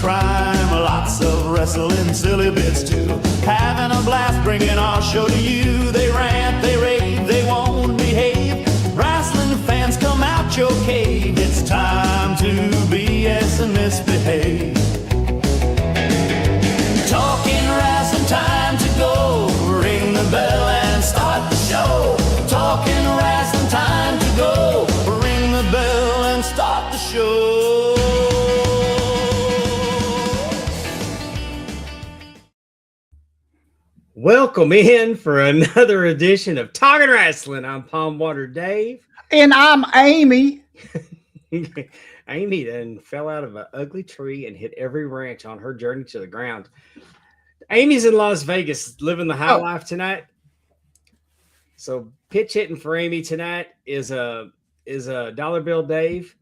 crime, lots of wrestling, silly bits too. Having a blast bringing our show to you. They rant, they rave, they won't behave. Wrestling fans, come out your cave. It's time to BS and misbehave. Talking wrestling, time to go. Ring the bell and start the show. Talking wrestling, time to go. Ring the bell and start the show. Welcome in for another edition of Talking Rasslin. I'm Pondwater Dave. And I'm Amy. Amy then fell out of an ugly tree and hit every ranch on her journey to the ground. Amy's in Las Vegas living the high life tonight. So pitch hitting for Amy tonight is a Dolla Bill Dave.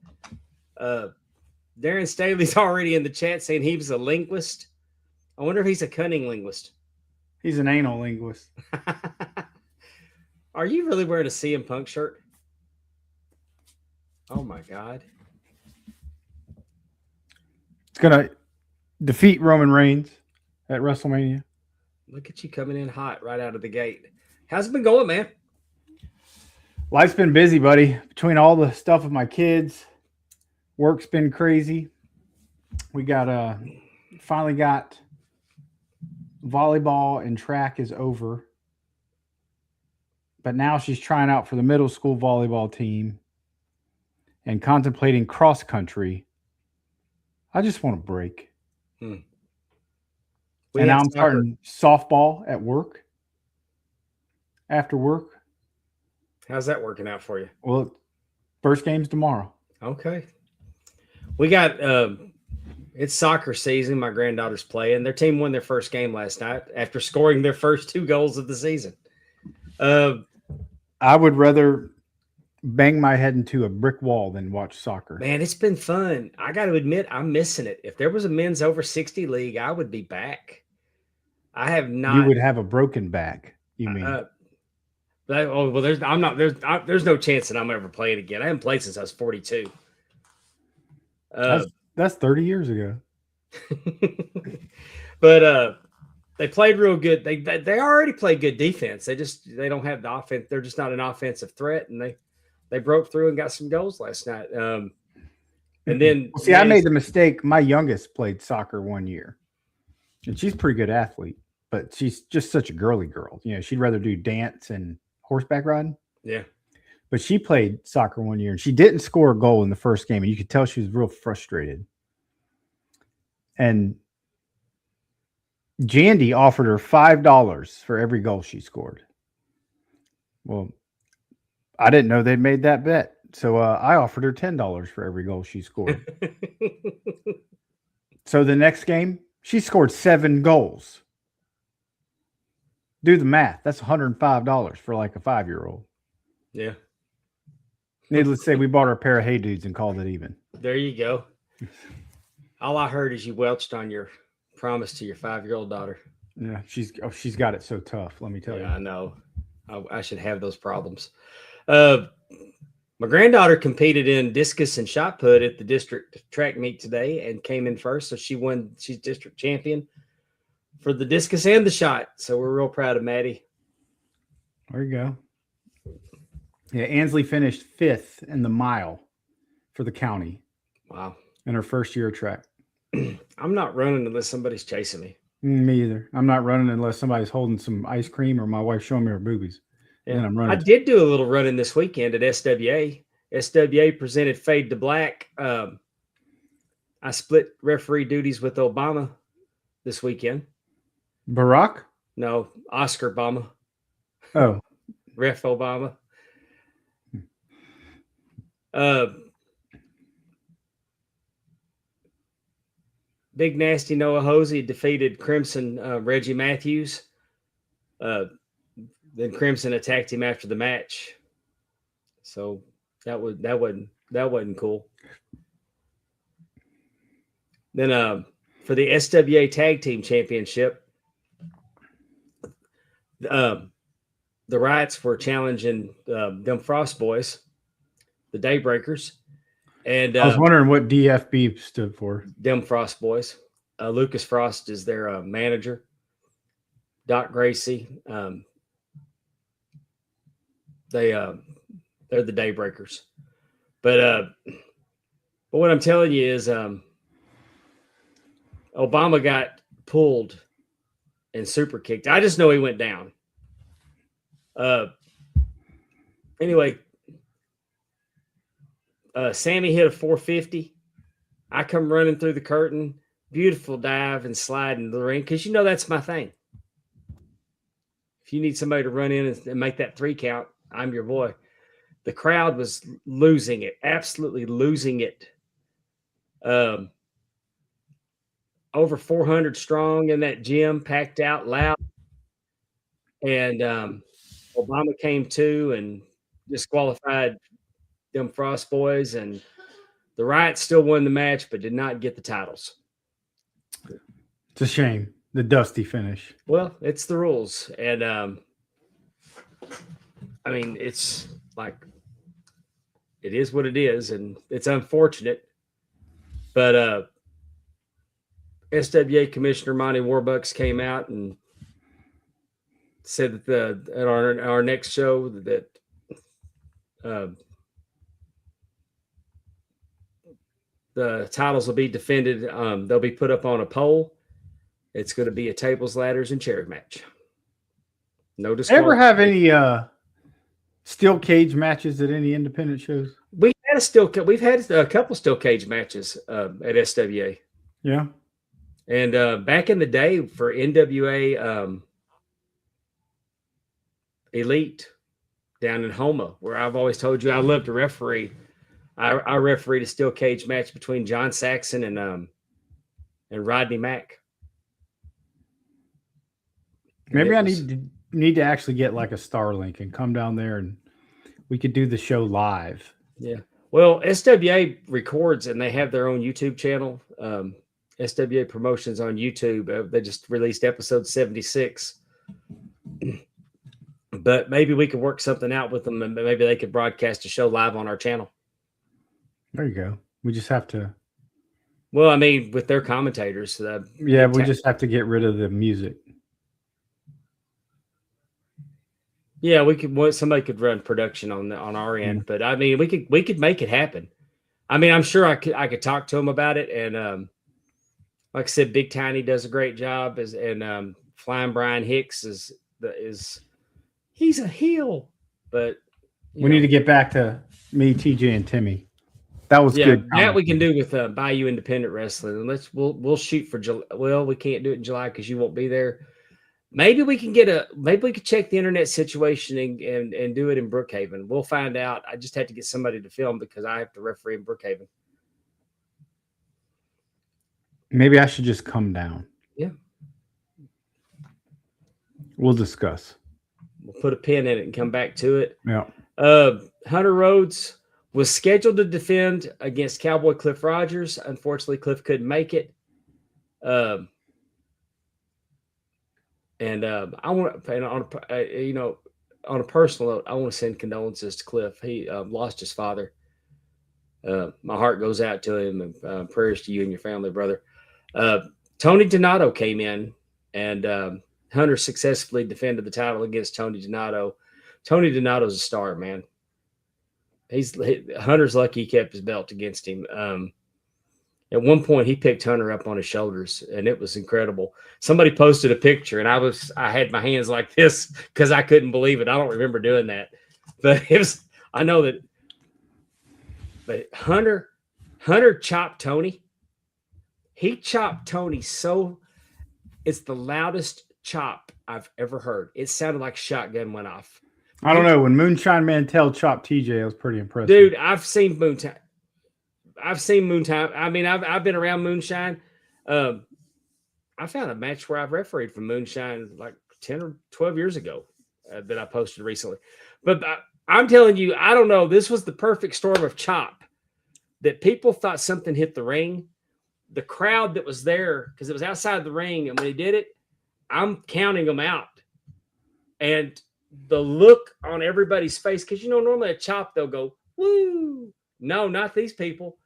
Darren Staley's already in the chat saying he was a linguist. I wonder if he's a cunning linguist. He's an anal linguist. Are you really wearing a CM Punk shirt? Oh my God. It's going to defeat Roman Reigns at WrestleMania. Look at you coming in hot right out of the gate. How's it been going, man? Life's been busy, buddy. Between all the stuff with my kids, work's been crazy. We got finally got volleyball and track is over. But now she's trying out for the middle school volleyball team and contemplating cross country. I just want a break. And now I'm starting softball at work. After work. How's that working out for you? Well, first game's tomorrow. Okay. We got it's soccer season. My granddaughter's playing. Their team won their first game last night after scoring their first 2 goals of the season. I would rather bang my head into a brick wall than watch soccer. Man, it's been fun. I got to admit, I'm missing it. If there was a men's over 60 league, I would be back. I have not. You would have a broken back. You mean? There's no chance that I'm ever playing again. I haven't played since I was 42. That's 30 years ago. But they played real good. They already play good defense. They don't have the offense. They're just not an offensive threat, and they broke through and got some goals last night. And then I made the mistake. My youngest played soccer 1 year, and she's a pretty good athlete, but she's just such a girly girl. You know, she'd rather do dance and horseback riding. Yeah. But she played soccer 1 year, and she didn't score a goal in the first game, and you could tell she was real frustrated. And Jandy offered her $5 for every goal she scored. Well, I didn't know they'd made that bet, so I offered her $10 for every goal she scored. So the next game, she scored 7 goals. Do the math. That's $105 for like a 5-year-old. Yeah. Needless to say, we bought her a pair of Hey Dudes and called it even. There you go. All I heard is you welched on your promise to your 5-year-old daughter. Yeah, she's got it so tough. Let me tell you. I know. I should have those problems. My granddaughter competed in discus and shot put at the district track meet today and came in first. So she won. She's district champion for the discus and the shot. So we're real proud of Maddie. There you go. Yeah, Ansley finished 5th in the mile for the county. Wow. In her first year of track. I'm not running unless somebody's chasing me. Me either. I'm not running unless somebody's holding some ice cream or my wife showing me her boobies. Yeah. And I'm running. I did do a little running this weekend at SWA. SWA presented Fade to Black. I split referee duties with Obama this weekend. Barack? No, Oscar Obama. Oh. Ref Obama. Big Nasty Noah Hosey defeated Crimson Reggie Matthews. Then Crimson attacked him after the match. So that wasn't cool. Then for the SWA Tag Team Championship, the Riots were challenging them Frost Boys, the Daybreakers. And I was wondering what DFB stood for. Them Frost Boys. Lucas Frost is their manager. Doc Gracie. They're the Daybreakers. But what I'm telling you is Obama got pulled and super kicked. I just know he went down. Anyway, Sammy hit a 450. I come running through the curtain. Beautiful dive and slide into the ring because that's my thing. If you need somebody to run in and make that 3 count, I'm your boy. The crowd was losing it, absolutely losing it. Over 400 strong in that gym, packed out, loud. And Obama came to and disqualified them Frost boys, and the Riots still won the match, but did not get the titles. It's a shame. The dusty finish. Well, it's the rules. And I mean, it's like, it is what it is, and it's unfortunate. But SWA Commissioner Monty Warbucks came out and said that at our next show that the titles will be defended. They'll be put up on a pole. It's going to be a tables, ladders, and chair match. No disqualification. Ever have any steel cage matches at any independent shows? We've had a couple steel cage matches at SWA. Yeah. And back in the day for NWA Elite down in Houma, where I've always told you I love to referee. I refereed a steel cage match between John Saxon and Rodney Mack. Maybe I need to actually get like a Starlink and come down there and we could do the show live. Yeah. Well, SWA records and they have their own YouTube channel. SWA Promotions on YouTube. They just released episode 76. But maybe we could work something out with them and maybe they could broadcast a show live on our channel. There you go. We just have to. Well, I mean, with their commentators. Yeah, we just have to get rid of the music. Yeah, somebody could run production on our end, but I mean, we could make it happen. I mean, I'm sure I could talk to them about it, and like I said, Big Tiny does a great job, and Flying Brian Hicks is he's a heel, but we need to get back to me, TJ, and Timmy. That was good. That we can do with Bayou Independent Wrestling, and we'll shoot for July. Well, we can't do it in July because you won't be there. Maybe we can check the internet situation and do it in Brookhaven. We'll find out. I just have to get somebody to film because I have to referee in Brookhaven. Maybe I should just come down. Yeah. We'll discuss. We'll put a pin in it and come back to it. Yeah. Hunter Rhodes was scheduled to defend against Cowboy Cliff Rogers. Unfortunately, Cliff couldn't make it. And I want to, on a personal note, I want to send condolences to Cliff. He lost his father. My heart goes out to him, and prayers to you and your family, brother. Tony Donato came in, and Hunter successfully defended the title against Tony Donato. Tony Donato's a star, man. Hunter's lucky he kept his belt against him. At one point, he picked Hunter up on his shoulders, and it was incredible. Somebody posted a picture, and I had my hands like this because I couldn't believe it. I don't remember doing that, but it was. I know that. But Hunter chopped Tony. He chopped Tony so it's the loudest chop I've ever heard. It sounded like a shotgun went off. I don't know. When Moonshine Mantell chopped TJ, I was pretty impressed. Dude, I've seen Moonshine. I mean, I've been around Moonshine. I found a match where I've refereed from Moonshine like 10 or 12 years ago that I posted recently. But I'm telling you, I don't know. This was the perfect storm of chop that people thought something hit the ring. The crowd that was there, because it was outside the ring, and when he did it, I'm counting them out. And the look on everybody's face, because, normally a chop, they'll go, woo. No, not these people.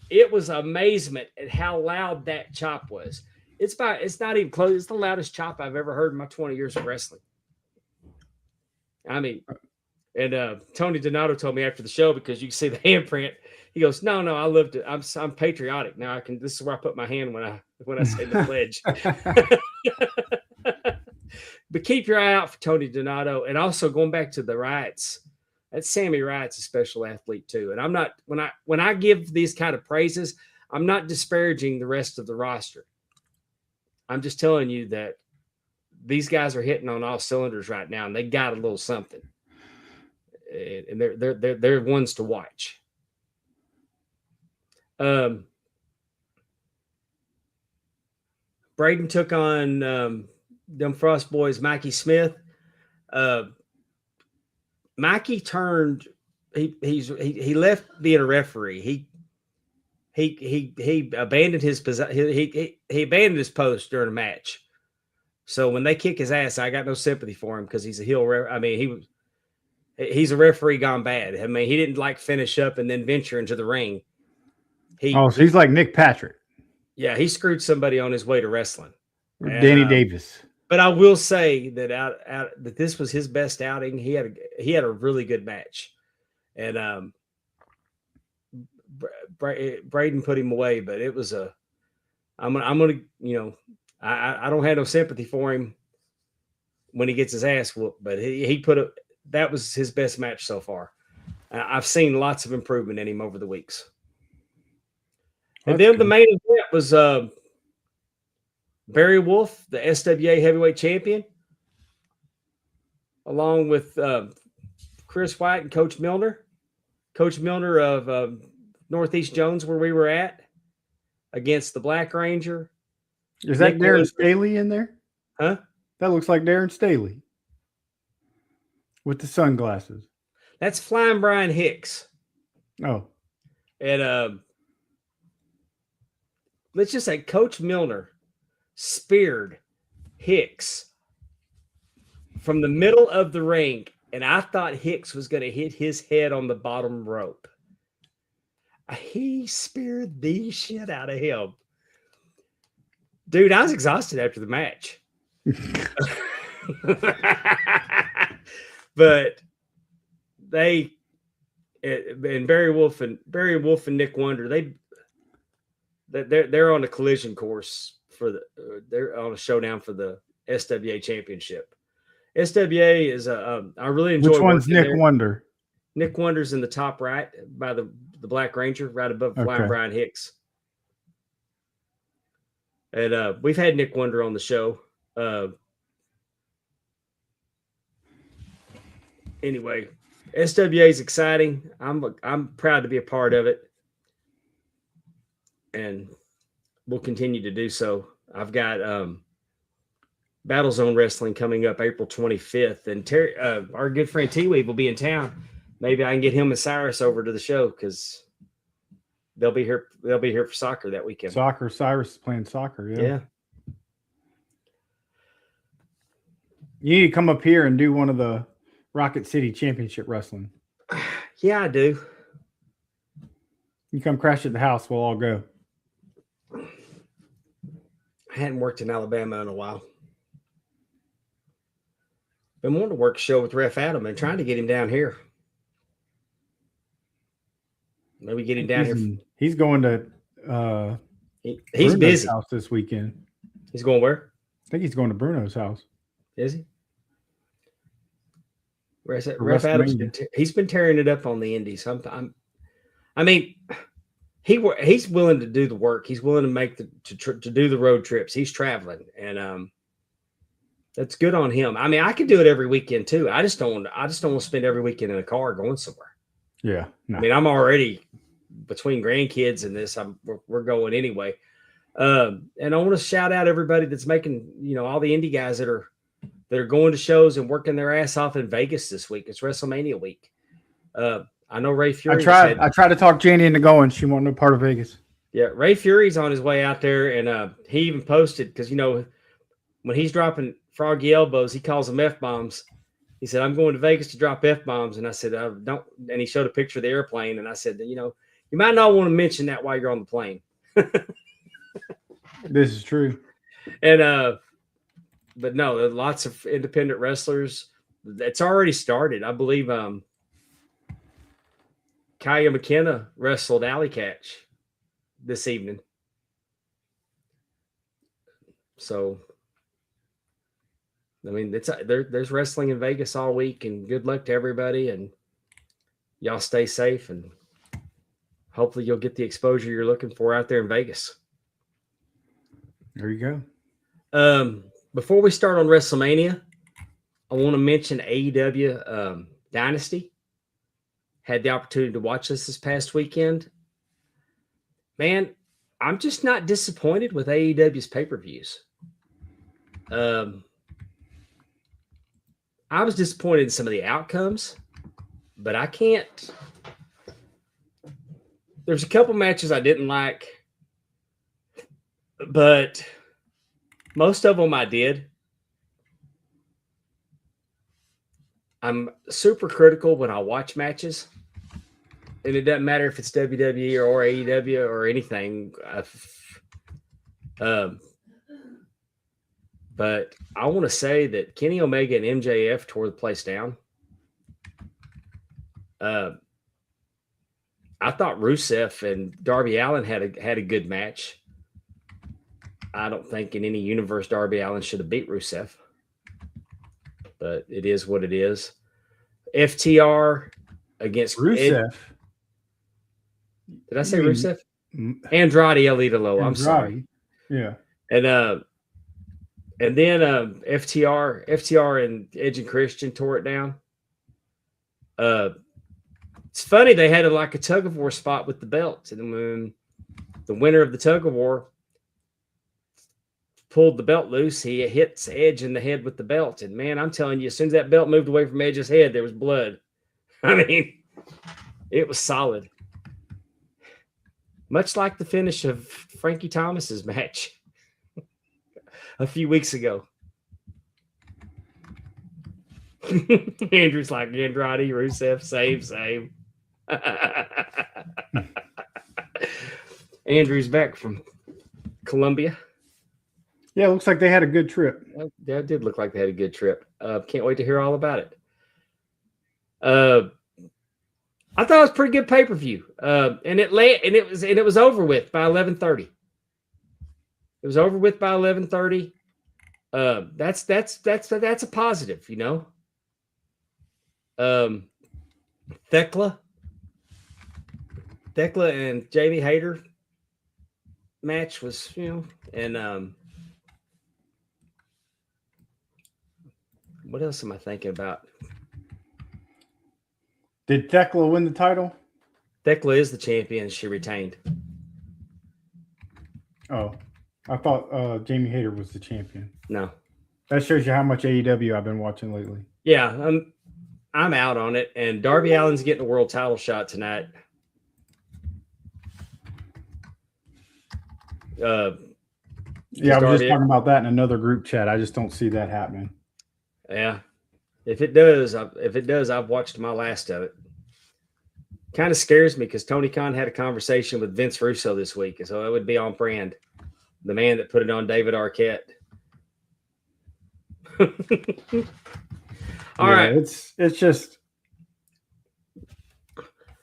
It was amazement at how loud that chop was. It's not even close. It's the loudest chop I've ever heard in my 20 years of wrestling. I mean, and Tony Donato told me after the show, because you can see the handprint. He goes, "No, I loved it. I'm patriotic now. I can. This is where I put my hand when I say the pledge." But keep your eye out for Tony Donato, and also going back to the Wrights. That Sammy Wright's a special athlete too. And I'm not when I give these kind of praises, I'm not disparaging the rest of the roster. I'm just telling you that these guys are hitting on all cylinders right now, and they got a little something. And they're ones to watch. Braden took on them Frost Boys, Mikey Smith. Mikey turned. He left being a referee. He abandoned his he abandoned his post during a match. So when they kick his ass, I got no sympathy for him because he's a heel. I mean, he's a referee gone bad. I mean, he didn't like finish up and then venture into the ring. So he's like Nick Patrick. Yeah, he screwed somebody on his way to wrestling. Or Danny Davis. But I will say that that this was his best outing. He had a really good match, and Braden put him away. But it was I'm gonna I don't have no sympathy for him when he gets his ass whooped. But that was his best match so far. I've seen lots of improvement in him over the weeks. And then the main event was Barry Wolf, the SWA heavyweight champion, along with Chris White and Coach Milner. Coach Milner of Northeast Jones, where we were at, against the Black Ranger. Is that Darren Staley in there? Huh? That looks like Darren Staley with the sunglasses. That's Flying Brian Hicks. Oh. And let's just say Coach Milner speared Hicks from the middle of the ring, and I thought Hicks was going to hit his head on the bottom rope. He speared the shit out of him. Dude, I was exhausted after the match. But and Barry Wolf and Nick Wonder, they're on a collision course they're on a showdown for the SWA championship. SWA is I really enjoy. Which one's Nick Wonder? Nick Wonder's in the top right by the Black Ranger, right above Flying Brian Hicks. And we've had Nick Wonder on the show. Anyway, SWA is exciting. I'm proud to be a part of it, and we'll continue to do so. I've got Battle Zone Wrestling coming up April 25th, and Terry, our good friend T-Weave will be in town. Maybe I can get him and Cyrus over to the show because they'll be here. They'll be here for soccer that weekend. Cyrus is playing soccer. Yeah. You need to come up here and do one of the Rocket City Championship Wrestling. Yeah, I do. You come crash at the house, we'll all go. I hadn't worked in Alabama in a while. Been wanting to work a show with Ref Adam and trying to get him down here. Maybe get him down here. He's going to he's Bruno's busy house this weekend. He's going where? I think he's going to Bruno's house. Is he? Where's that? Ref Adams he's been tearing it up on the indies. I mean, he's willing to do the work. He's willing to make to do the road trips. He's traveling, and that's good on him. I mean, I could do it every weekend too. I just don't want to spend every weekend in a car going somewhere. Yeah, no. I mean, I'm already between grandkids and this. We're going anyway. And I want to shout out everybody that's making, all the indie guys that are going to shows and working their ass off in Vegas this week. It's WrestleMania week. I know Ray Fury. I tried to talk Janie into going. She wanted no part of Vegas. Yeah, Ray Fury's on his way out there, and he even posted because when he's dropping froggy elbows, he calls them F-bombs. He said, "I'm going to Vegas to drop F-bombs," and I said, "Don't." And he showed a picture of the airplane, and I said, "You might not want to mention that while you're on the plane." This is true. And but no, there are lots of independent wrestlers. It's already started. I believe Kaya McKenna wrestled Alley Catch this evening. So, I mean, there's wrestling in Vegas all week, and good luck to everybody. And y'all stay safe, and hopefully you'll get the exposure you're looking for out there in Vegas. There you go. Before we start on WrestleMania, I want to mention AEW Dynasty. Had the opportunity to watch this past weekend. Man, I'm just not disappointed with AEW's pay-per-views. I was disappointed in some of the outcomes, but I can't. There's a couple matches I didn't like, but most of them I did. I'm super critical when I watch matches, and it doesn't matter if it's WWE or AEW or anything. But I want to say that Kenny Omega and MJF tore the place down. I thought Rusev and Darby Allin had a good match. I don't think in any universe Darby Allin should have beat Rusev, but it is what it is. FTR against Rusev. Did I say Rusev? Andrade El Idolo. I'm sorry. Yeah. And then FTR and Edge and Christian tore it down. It's funny, they had a tug of war spot with the belt, and when the winner of the tug of war pulled the belt loose, he hits Edge in the head with the belt. And man, I'm telling you, as soon as that belt moved away from Edge's head, there was blood. I mean, it was solid. Much like the finish of Frankie Thomas's match a few weeks ago. Andrew's like, Andrade, Rusev, same. Andrew's back from Colombia. Yeah, it looks like they had a good trip. That did look like they had a good trip. Can't wait to hear all about it. I thought it was a pretty good pay-per-view. And it was over with by 11:30. It was over with by 11:30. That's a positive, you know. Thekla and Jamie Hayter match was, and what else am I thinking about? Did Thekla win the title? Thekla is the champion. She retained. Oh, I thought Jamie Hayter was the champion. No. That shows you how much AEW I've been watching lately. Yeah, I'm out on it. And Darby Allin's getting a world title shot tonight. Yeah, I was just talking about that in another group chat. I just don't see that happening. Yeah. If it does, I've watched my last of it. Kind of scares me because Tony Khan had a conversation with Vince Russo this week, and so it would be on brand. The man that put it on David Arquette. All right. It's just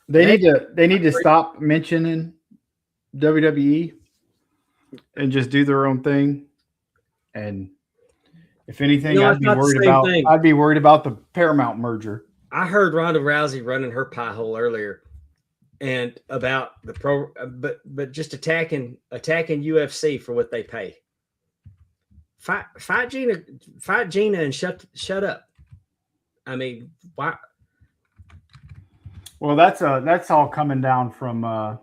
they need to stop mentioning WWE and just do their own thing. And if anything, I'd be worried about the Paramount merger. I heard Ronda Rousey running her pie hole earlier, and about the but just attacking UFC for what they pay. Fight Gina, and shut up. I mean, why? Well, that's all coming down from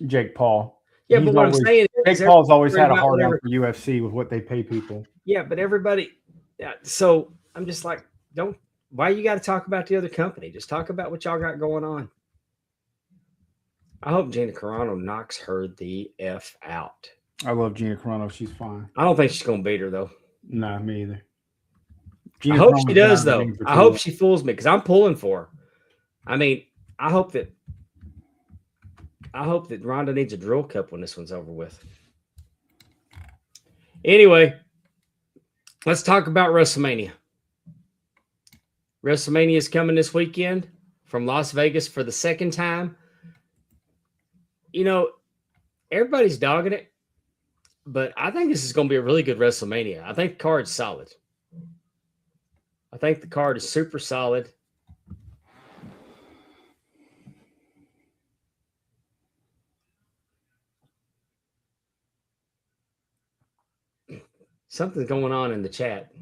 Jake Paul. Yeah, but what I'm saying is Jake Paul's always had a hard on for UFC with what they pay people. Yeah, but everybody. Yeah, so I'm just like, why you got to talk about the other company? Just talk about what y'all got going on. I hope Gina Carano knocks her the F out. I love Gina Carano. She's fine. I don't think she's going to beat her, though. Nah, me either. I hope she does, though. I hope she fools me because I'm pulling for her. I mean, I hope that Ronda needs a drill cup when this one's over with. Anyway, let's talk about WrestleMania. WrestleMania is coming this weekend from Las Vegas for the second time. You know, everybody's dogging it, but I think this is going to be a really good WrestleMania. I think the card's solid. I think the card is super solid. Something's going on in the chat.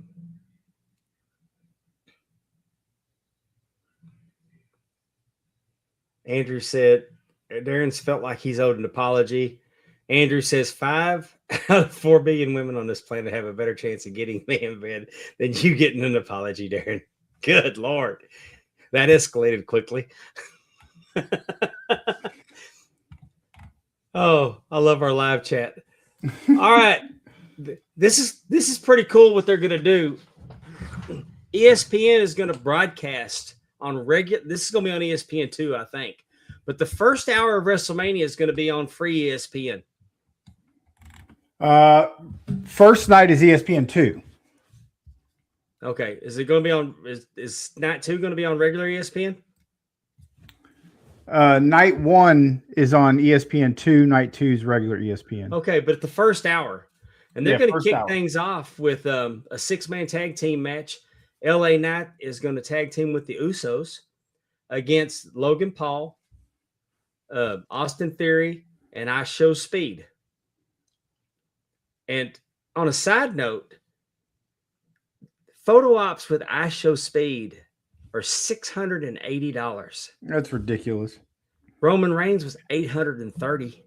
Andrew said, Darren's felt like he's owed an apology. Andrew says 5 out of 4 billion women on this planet have a better chance of getting man bed than you getting an apology, Darren. Good Lord. That escalated quickly. Oh, I love our live chat. All right. This is pretty cool what they're going to do. ESPN is going to broadcast on regular. This is going to be on ESPN too, I think. But the first hour of WrestleMania is going to be on free ESPN. First night is ESPN 2. Okay. Is it going to be on? Is night 2 going to be on regular ESPN? Night 1 is on ESPN 2. Night 2 is regular ESPN. Okay, but the first hour. And they're going to kick hour. things off with a 6-man tag team match. LA Knight is going to tag team with the Usos against Logan Paul, Austin Theory, and I Show Speed. And on a side note, photo ops with I Show Speed are $680. That's ridiculous. Roman Reigns was $830.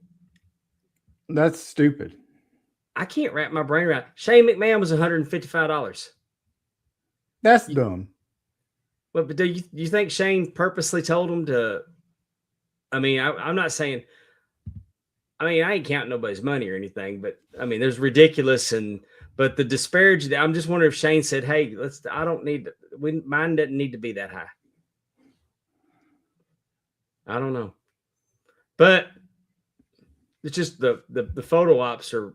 That's stupid. I can't wrap my brain around. Shane McMahon was $155. That's dumb. But do you think Shane purposely told him to? I mean, I'm not saying. I mean, I ain't counting nobody's money or anything, but I mean, there's ridiculous but the disparage. I'm just wondering if Shane said, "Hey, I don't need. Mine doesn't need to be that high." I don't know, but it's just the photo ops are.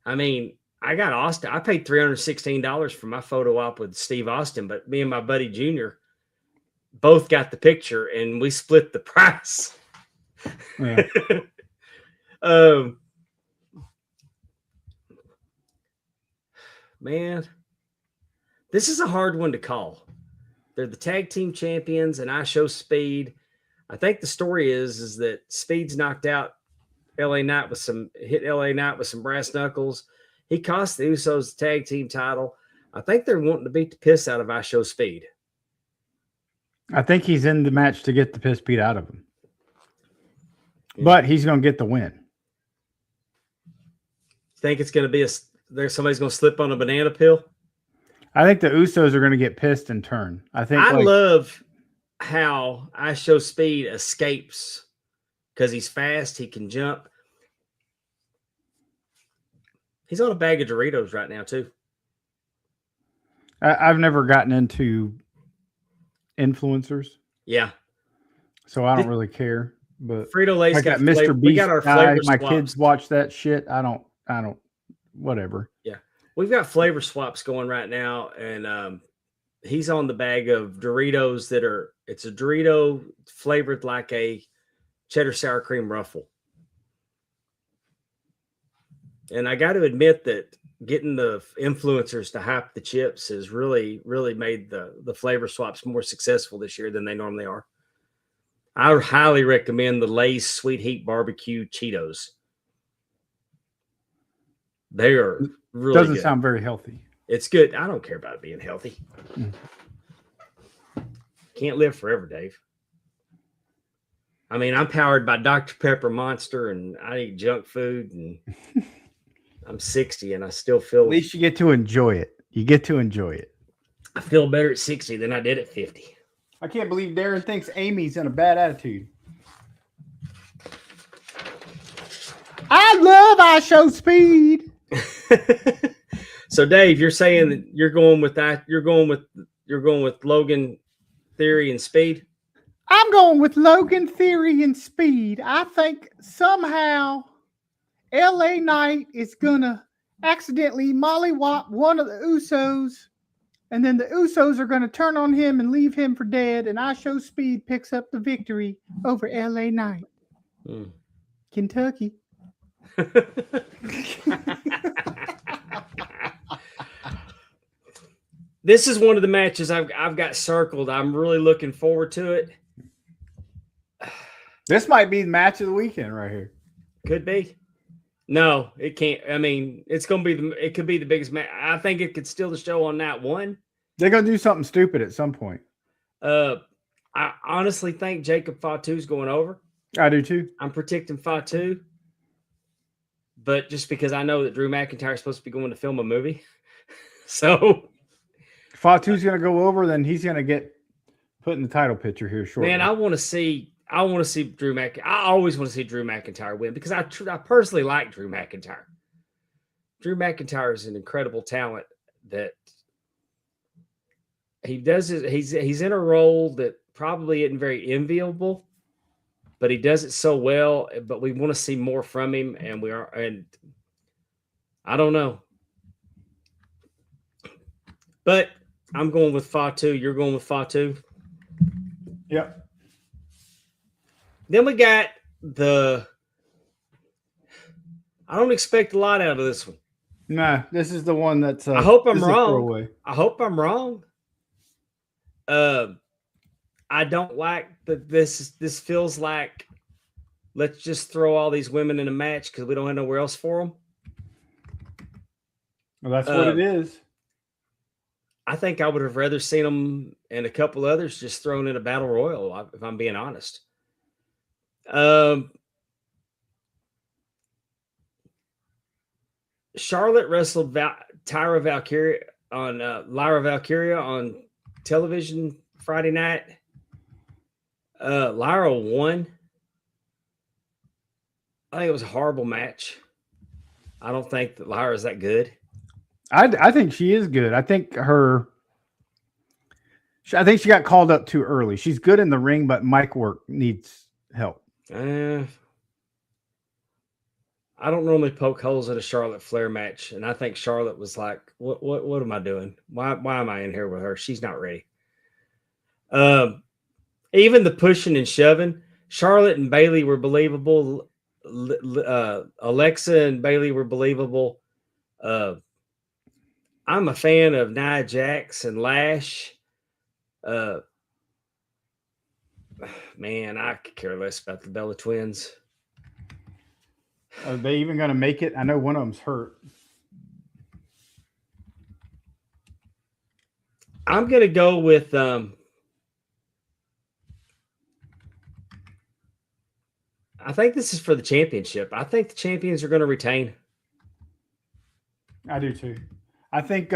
I mean, I got Austin. I paid $316 for my photo op with Steve Austin, but me and my buddy Junior both got the picture and we split the price. Yeah. Man, this is a hard one to call. They're the tag team champions and I Show Speed. I think the story is that Speed's knocked out LA Knight with some brass knuckles. He cost the Usos the tag team title. I think they're wanting to beat the piss out of I Show Speed. I think he's in the match to get the piss beat out of him. Yeah. But he's going to get the win. Think it's going to be somebody's going to slip on a banana peel? I think the Usos are going to get pissed and turn. I love how I Show Speed escapes because he's fast. He can jump. He's on a bag of Doritos right now, too. I've never gotten into influencers. Yeah. So I don't really care. But Frito-Lay's got Mr. Beast. We got our flavor my swaps. kids watch that shit. I don't, whatever. Yeah. We've got flavor swaps going right now. And he's on the bag of Doritos it's a Dorito flavored like a cheddar sour cream ruffle. And I got to admit that getting the influencers to hype the chips has really, really made the flavor swaps more successful this year than they normally are. I highly recommend the Lay's Sweet Heat Barbecue Cheetos. They are really Doesn't good. sound very healthy. It's good. I don't care about it being healthy. Can't live forever, Dave. I mean, I'm powered by Dr. Pepper Monster and I eat junk food and I'm 60 and I still feel. At least you get to enjoy it. You get to enjoy it. I feel better at 60 than I did at 50. I can't believe Darren thinks Amy's in a bad attitude. I love I Show Speed. So Dave, you're saying that you're going with that. You're going with Logan Theory and Speed. I'm going with Logan Theory and Speed. I think somehow LA Knight is gonna accidentally mollywop one of the Usos, and then the Usos are going to turn on him and leave him for dead, and I Show Speed picks up the victory over LA Knight. Kentucky. This is one of the matches I've got circled. I'm really looking forward to it. This might be the match of the weekend right here. Could be. No, it can't. I mean, it's going to be it could be the biggest match. I think it could steal the show on that one. They're going to do something stupid at some point. I honestly think Jacob Fatu's going over. I do too. I'm predicting Fatu. But just because I know that Drew McIntyre is supposed to be going to film a movie. So Fatu's going to go over, then he's going to get put in the title picture here shortly. Man, I want to see Drew McIntyre. I always want to see Drew McIntyre win because I personally like Drew McIntyre. Drew McIntyre is an incredible talent that he does. He's in a role that probably isn't very enviable, but he does it so well. But we want to see more from him, and I don't know. But I'm going with Fatu. You're going with Fatu. Yep. Then we got I don't expect a lot out of this one. Nah, this is the one that's. I hope I'm wrong. I hope I'm wrong. I don't like that. This feels like let's just throw all these women in a match because we don't have nowhere else for them. Well, that's what it is. I think I would have rather seen them and a couple others just thrown in a battle royal. If I'm being honest. Charlotte wrestled Lyra Valkyria on television Friday night. Lyra won. I think it was a horrible match. I don't think that Lyra is that good. I think she is good. I think she got called up too early. She's good in the ring, but mic work needs help. I don't normally poke holes in a Charlotte Flair match, and I think Charlotte was like, "What am I doing? Why am I in here with her? She's not ready." Even the pushing and shoving, Charlotte and Bayley were believable. Alexa and Bayley were believable. I'm a fan of Nia Jax and Lash. Man, I could care less about the Bella Twins. Are they even going to make it? I know one of them's hurt. I'm going to go with I think this is for the championship. I think the champions are going to retain. I do too. I think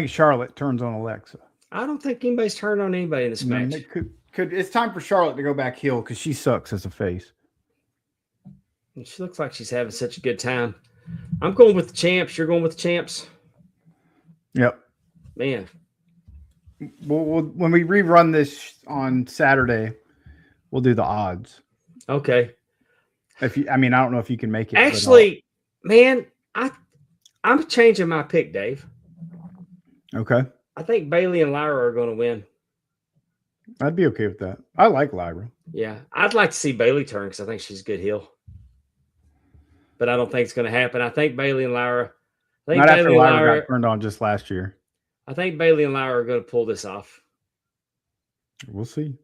Charlotte turns on Alexa. I don't think anybody's turned on anybody in this match. It could. It's time for Charlotte to go back heel because she sucks as a face. And she looks like she's having such a good time. I'm going with the champs. You're going with the champs? Yep. Man. We'll when we rerun this on Saturday, we'll do the odds. Okay. I don't know if you can make it. Actually, man, I'm changing my pick, Dave. Okay. I think Bayley and Lyra are going to win. I'd be okay with that. I like Lyra. Yeah, I'd like to see Bayley turn because I think she's a good heel. But I don't think it's going to happen. I think Bayley and Lyra. Not after Lyra got turned on just last year. I think Bayley and Lyra are going to pull this off. We'll see.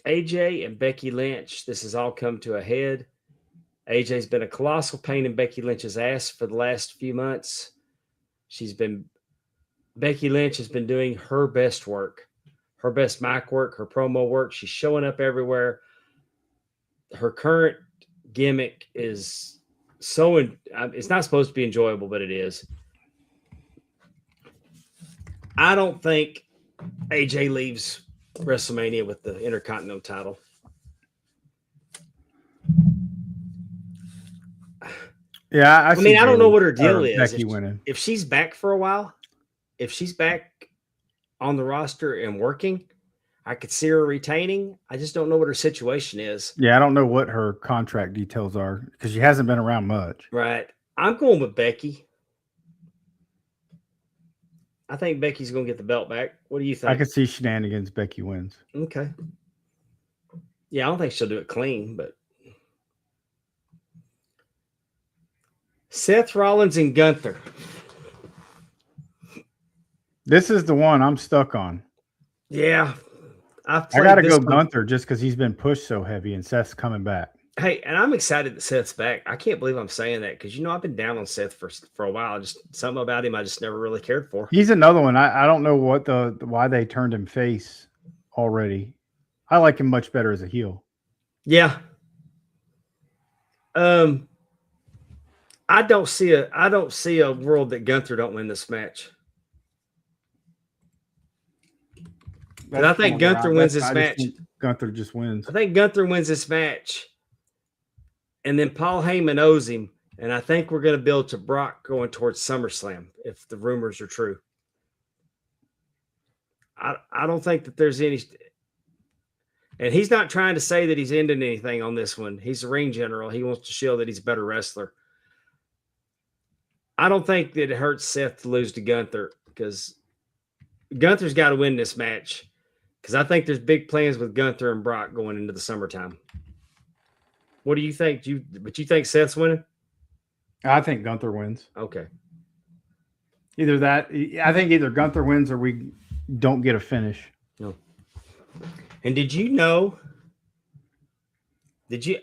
AJ and Becky Lynch. This has all come to a head. AJ's been a colossal pain in Becky Lynch's ass for the last few months. Becky Lynch has been doing her best work, her best mic work, her promo work. She's showing up everywhere. Her current gimmick is it's not supposed to be enjoyable, but it is. I don't think AJ leaves WrestleMania with the Intercontinental title. Yeah, I don't know what her deal is. Becky winning. If she's back for a while, if she's back on the roster and working, I could see her retaining. I just don't know what her situation is. Yeah, I don't know what her contract details are because she hasn't been around much. Right. I'm going with Becky. I think Becky's going to get the belt back. What do you think? I could see shenanigans. Becky wins. Okay. Yeah, I don't think she'll do it clean, but Seth Rollins and Gunther. This is the one I'm stuck on. Yeah. I got to go Gunther just because he's been pushed so heavy and Seth's coming back. Hey, and I'm excited that Seth's back. I can't believe I'm saying that because, I've been down on Seth for a while. Just something about him I just never really cared for. He's another one. I don't know why they turned him face already. I like him much better as a heel. Yeah. I don't see a world that Gunther don't win this match. But I think Gunther wins this match. Gunther just wins. I think Gunther wins this match. And then Paul Heyman owes him. And I think we're going to build to Brock going towards SummerSlam if the rumors are true. I don't think that there's any. And he's not trying to say that he's ending anything on this one. He's a ring general. He wants to show that he's a better wrestler. I don't think that it hurts Seth to lose to Gunther because Gunther's got to win this match. Because I think there's big plans with Gunther and Brock going into the summertime. What do you think? But you think Seth's winning? I think Gunther wins. Okay. Either that. I think either Gunther wins or we don't get a finish. No. And did you know?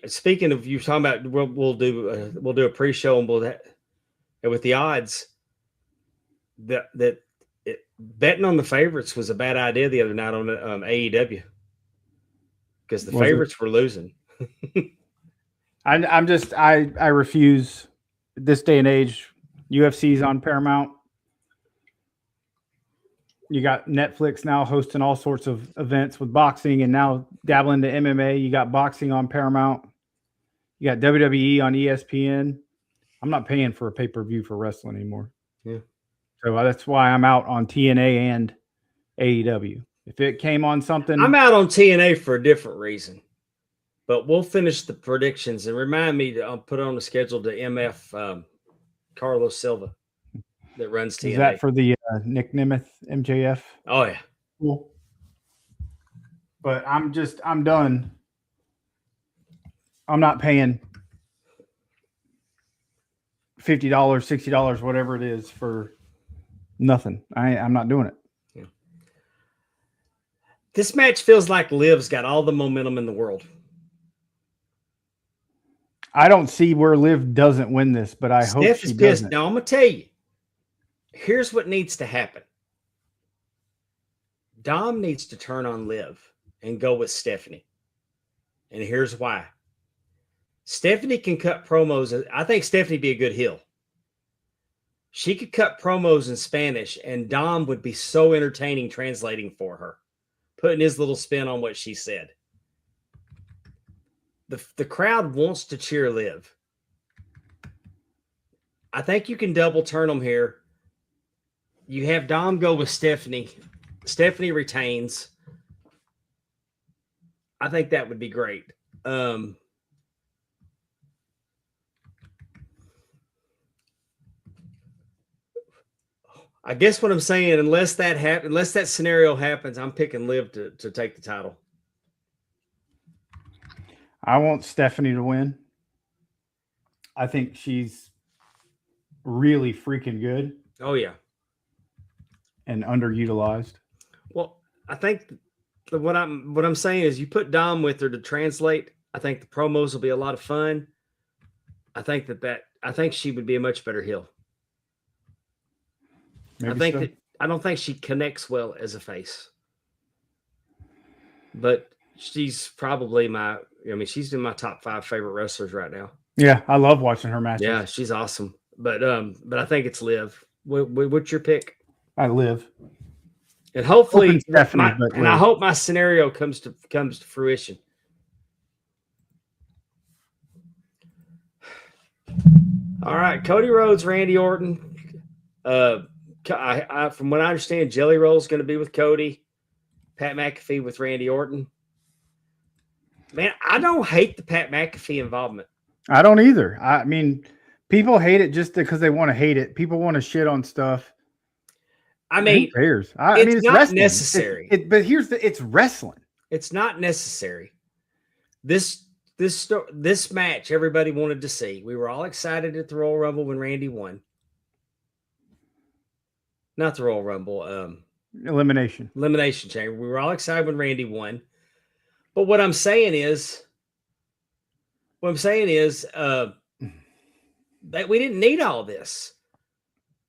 Speaking of you talking about, we'll do a pre-show and with the odds that betting on the favorites was a bad idea the other night on AEW because the favorites were losing. I refuse. This day and age, UFC's on Paramount. You got Netflix now hosting all sorts of events with boxing and now dabbling into MMA. You got boxing on Paramount. You got WWE on ESPN. I'm not paying for a pay-per-view for wrestling anymore. Yeah. So that's why I'm out on TNA and AEW. If it came on something. I'm out on TNA for a different reason. But we'll finish the predictions and remind me to put on the schedule to MF Carlos Silva that runs TNA. Is that for the Nick Nemeth MJF? Oh, yeah. Cool. But I'm done. I'm not paying $50, $60, whatever it is for nothing. I'm not doing it. Yeah. This match feels like Liv's got all the momentum in the world. I don't see where Liv doesn't win this, but I hope she doesn't. Now, I'm going to tell you, here's what needs to happen. Dom needs to turn on Liv and go with Stephanie. And here's why. Stephanie can cut promos. I think Stephanie would be a good heel. She could cut promos in Spanish, and Dom would be so entertaining translating for her, putting his little spin on what she said. The crowd wants to cheer Liv. I think you can double turn them here. You have Dom go with Stephanie. Stephanie retains. I think that would be great. I guess what I'm saying, unless that scenario happens, I'm picking Liv to take the title. I want Stephanie to win. I think she's really freaking good. Oh, yeah. And underutilized. Well, I think what I'm saying is you put Dom with her to translate. I think the promos will be a lot of fun. I think she would be a much better heel. Maybe I don't think she connects well as a face. But she's probably she's in my top 5 favorite wrestlers right now. Yeah, I love watching her matches. Yeah, she's awesome. But I think it's Liv. What's your pick? I Liv. And hopefully, Stephanie, I hope my scenario comes to fruition. All right, Cody Rhodes, Randy Orton. From what I understand, Jelly Roll's going to be with Cody. Pat McAfee with Randy Orton. Man, I don't hate the Pat McAfee involvement. I don't either. I mean, people hate it just because they want to hate it. People want to shit on stuff. I mean, who cares? I mean, it's not wrestling. necessary. But it's wrestling. It's not necessary. This match everybody wanted to see. We were all excited at the Royal Rumble when Randy won. Not the Royal Rumble. Elimination Chamber. We were all excited when Randy won. But what I'm saying is that we didn't need all this.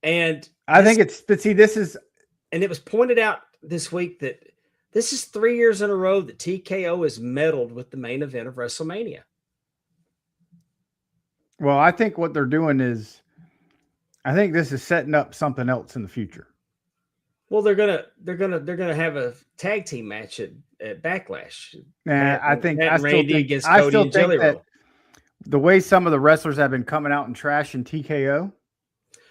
And I think this is, and it was pointed out this week that this is 3 years in a row that TKO has meddled with the main event of WrestleMania. Well, I think what they're doing is, I think this is setting up something else in the future. Well, they're gonna have a tag team match at Backlash. I still think Jelly Roll. The way some of the wrestlers have been coming out and trashing TKO.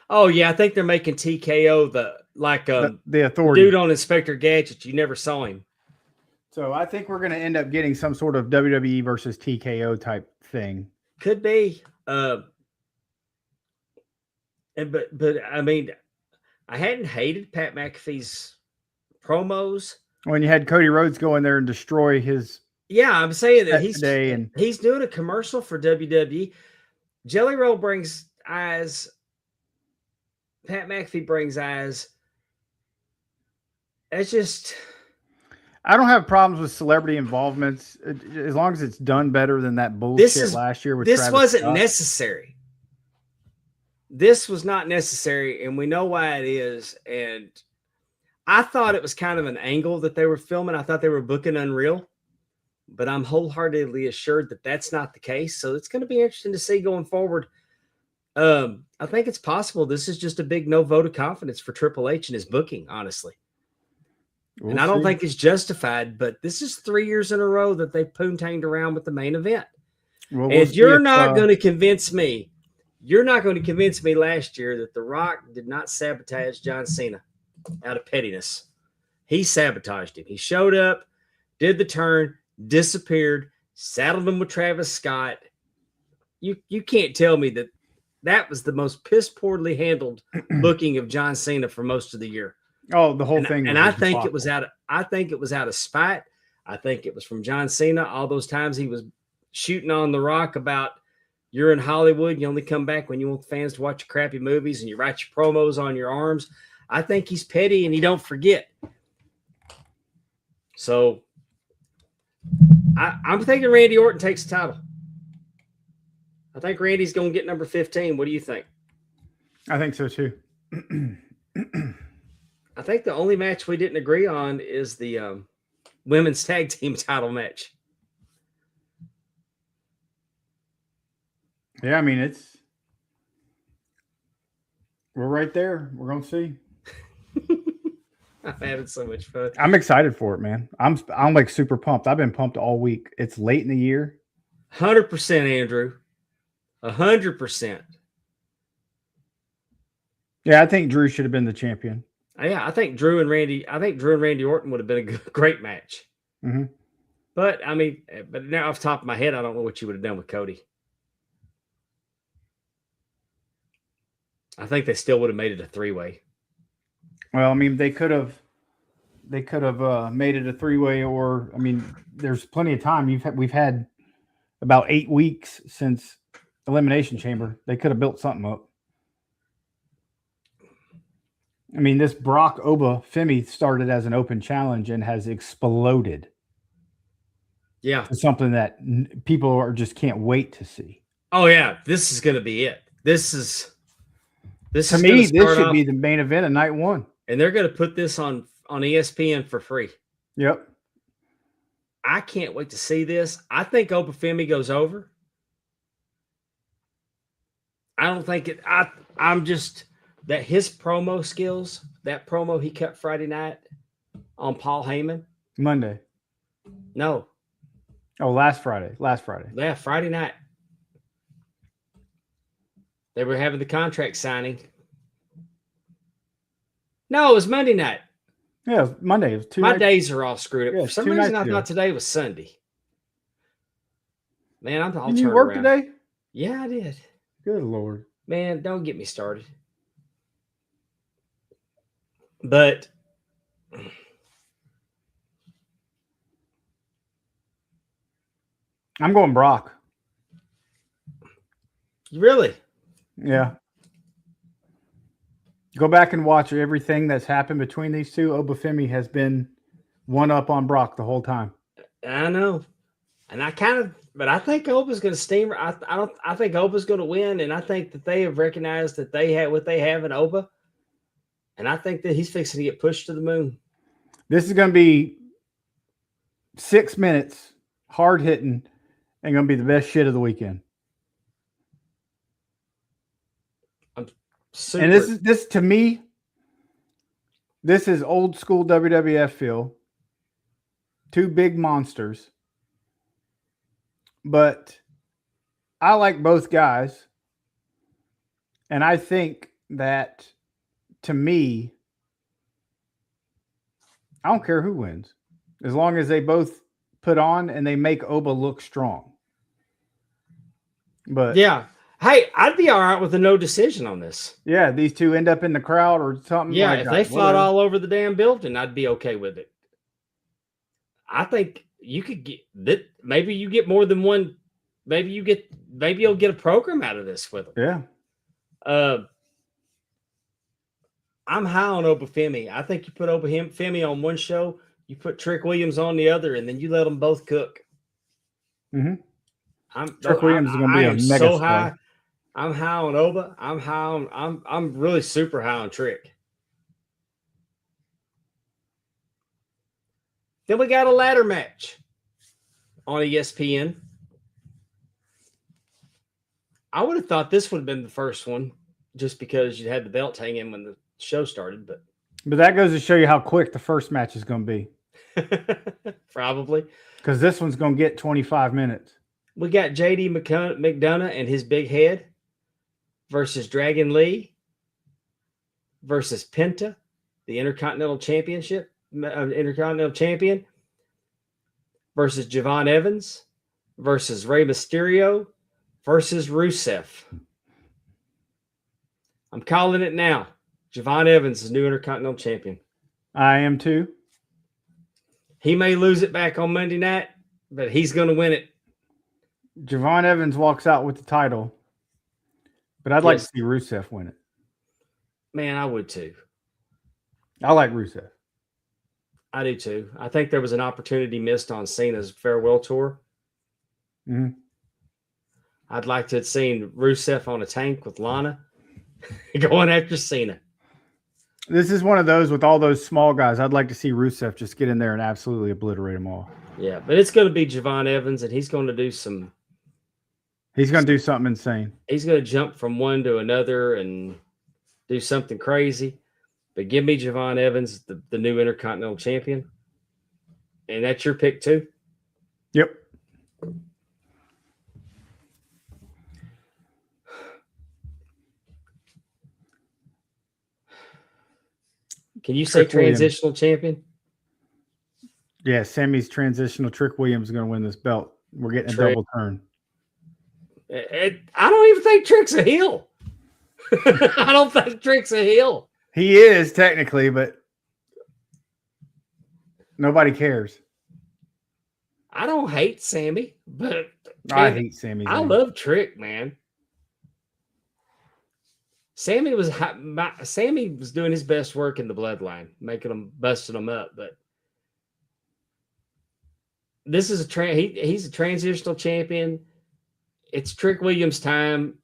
Oh yeah, I think they're making TKO the authority dude on Inspector Gadget. You never saw him. So I think we're going to end up getting some sort of WWE versus TKO type thing. Could be. But I mean, I hadn't hated Pat McAfee's promos. When you had Cody Rhodes go in there and destroy his. Yeah, I'm saying that he's doing a commercial for WWE. Jelly Roll brings eyes. Pat McAfee brings eyes. It's just. I don't have problems with celebrity involvements as long as it's done better than that bullshit last year. With this Travis wasn't Scott. Necessary. This was not necessary, and we know why it is. And I thought it was kind of an angle that they were filming. I thought they were booking Unreal, but I'm wholeheartedly assured that that's not the case. So it's going to be interesting to see going forward. I think it's possible this is just a big no vote of confidence for Triple H and his booking, honestly. And I don't think it's justified, but this is 3 years in a row that they've poontanged around with the main event. Well, and you're not going to convince me. You're not going to convince me last year that The Rock did not sabotage John Cena out of pettiness. He sabotaged him. He showed up, did the turn, disappeared, saddled him with Travis Scott. You can't tell me that was the most piss poorly handled booking of John Cena for most of the year. Oh, the whole thing. And I think it was out of spite. I think it was from John Cena. All those times he was shooting on The Rock about you're in Hollywood. You only come back when you want the fans to watch your crappy movies and you write your promos on your arms. I think he's petty and he don't forget. So I'm thinking Randy Orton takes the title. I think Randy's going to get number 15. What do you think? I think so too. I think the only match we didn't agree on is the women's tag team title match. Yeah, I mean, we're right there. We're going to see. I'm having so much fun. I'm excited for it, man. I'm like super pumped. I've been pumped all week. It's late in the year. 100%, Andrew. 100%. Yeah, I think Drew should have been the champion. Yeah, I think Drew and Randy Orton would have been a great match. Mm-hmm. But now off the top of my head, I don't know what you would have done with Cody. I think they still would have made it a 3-way. Well, I mean, they could have made it a 3-way, or I mean, there's plenty of time. We've had about 8 weeks since Elimination Chamber. They could have built something up. I mean, this Brock Oba Femi started as an open challenge and has exploded. Yeah. It's something that people just can't wait to see. Oh yeah. This is going to be it. This to me, this should be the main event of night one. And they're going to put this on ESPN for free. Yep. I can't wait to see this. I think Oba Femi goes over. I don't think it. I'm just that his promo skills, that promo he cut Friday night on Paul Heyman. Monday. No. Oh, last Friday. Yeah, Friday night. They were having the contract signing. No, it was Monday night. Yeah, it was Monday. It was two My nights. days are all screwed up. Yeah, For some 2 reason, nights I ago. thought today was Sunday. Man, I'll Didn't you turn work around. today? Yeah, I did. Good Lord. Man, don't get me started. But I'm going Brock. really, Yeah. Go back and watch everything that's happened between these two. Obafemi has been one up on Brock the whole time. I know. And I think Oba's going to steam. I think Oba's going to win, and I think that they have recognized that they have what they have in Oba, and I think that he's fixing to get pushed to the moon. This is going to be 6 minutes, hard hitting, and going to be the best shit of the weekend. Super. And this to me, this is old school WWF feel. Two big monsters. But I like both guys. And I think that, to me, I don't care who wins. As long as they both put on and they make Oba look strong. But yeah. Hey, I'd be all right with a no decision on this. yeah, these two end up in the crowd or something. Yeah, like if that. they fought Whatever. all over the damn building, I'd be okay with it. I think you could get that. Maybe you get more than one. Maybe you'll get a program out of this with them. Yeah. I'm high on Obafemi. I think you put Obafemi on one show, you put Trick Williams on the other, and then you let them both cook. Mm-hmm. Trick Williams is going to be a mega so star. high. I'm high on Oba. I'm really super high on Trick. Then we got a ladder match on ESPN. I would have thought this would have been the first one just because you had the belt hanging when the show started, but that goes to show you how quick the first match is going to be. Probably. Because this one's going to get 25 minutes. We got JD McDonough and his big head versus Dragon Lee versus Penta, the Intercontinental Champion, versus Javon Evans versus Rey Mysterio versus Rusev. I'm calling it now. Javon Evans is new Intercontinental Champion. I am too. He may lose it back on Monday night, but he's going to win it. Javon Evans walks out with the title, but I'd like to see Rusev win it. Man, I would too. I like Rusev. I do too. I think there was an opportunity missed on Cena's farewell tour. Mm-hmm. I'd like to have seen Rusev on a tank with Lana going after Cena. This is one of those with all those small guys. I'd like to see Rusev just get in there and absolutely obliterate them all. Yeah, but it's going to be Javon Evans, and he's going to do some. He's going to do something insane. He's going to jump from one to another and do something crazy. But give me Javon Evans, the new Intercontinental Champion. And that's your pick too? Yep. Can you say transitional champion? Yeah, Sammy's transitional. Trick Williams is going to win this belt. We're getting a double turn. I don't even think Trick's a heel. I don't think Trick's a heel. He is technically, but nobody cares. I don't hate Sammy, but I hate Sammy. I love Trick, man. Sammy was doing his best work in the bloodline, busting them up. But this is he's a transitional champion. It's Trick Williams' time.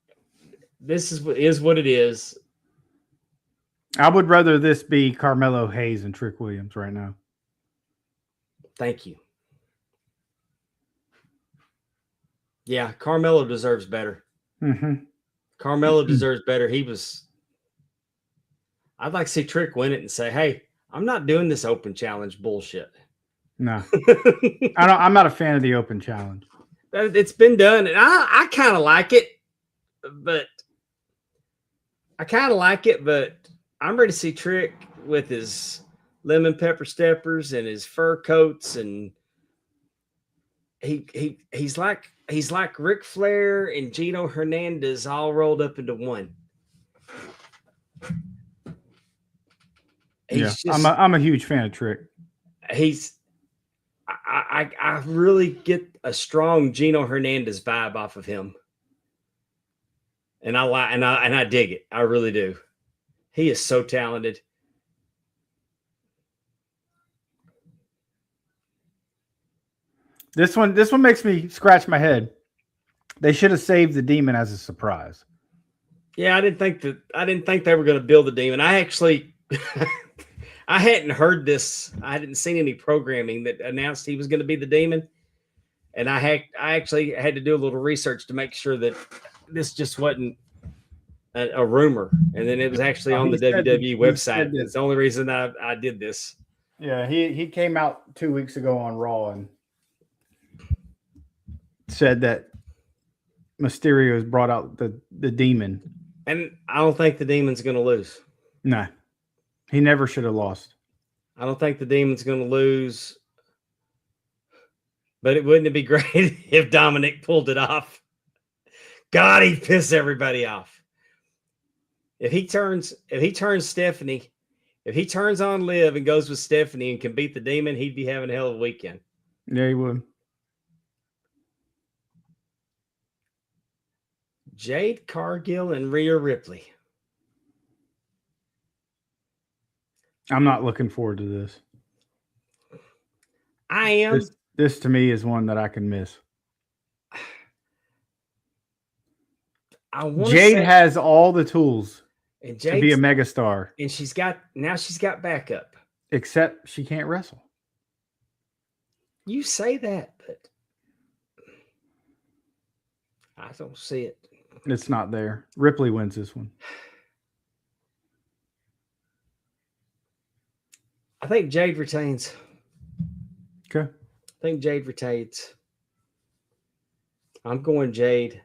This is what it is. I would rather this be Carmelo Hayes and Trick Williams right now. Thank you. Yeah, Carmelo deserves better. Mm-hmm. Carmelo deserves better. I'd like to see Trick win it and say, hey, I'm not doing this open challenge bullshit. No. I'm not a fan of the open challenge. It's been done, and I kind of like it, but I'm ready to see Trick with his lemon pepper steppers and his fur coats, and he's like Ric Flair and Gino Hernandez all rolled up into one. I'm a huge fan of Trick. I really get a strong Gino Hernandez vibe off of him, and I dig it. I really do. He is so talented. This one makes me scratch my head. They should have saved the Demon as a surprise. Yeah, I didn't think they were going to build the Demon. I actually, I hadn't heard this. I hadn't seen any programming that announced he was going to be the Demon, and I actually had to do a little research to make sure that this just wasn't a rumor, and then it was actually on the WWE website. It's the only reason I did this. Yeah, he came out 2 weeks ago on Raw and said that Mysterio has brought out the Demon. And I don't think the Demon's going to lose. No, he never should have lost. I don't think the Demon's going to lose. But wouldn't it be great if Dominic pulled it off? God, he'd piss everybody off. If he turns Stephanie, if he turns on Liv and goes with Stephanie and can beat the Demon, he'd be having a hell of a weekend. Yeah, he would. Jade Cargill and Rhea Ripley. I'm not looking forward to this. I am. This to me is one that I can miss. Jade has all the tools to be a megastar. And she's got backup. Except she can't wrestle. You say that, but I don't see it. It's not there. Ripley wins this one. I think Jade retains. Okay. I think Jade retains. I'm going Jade.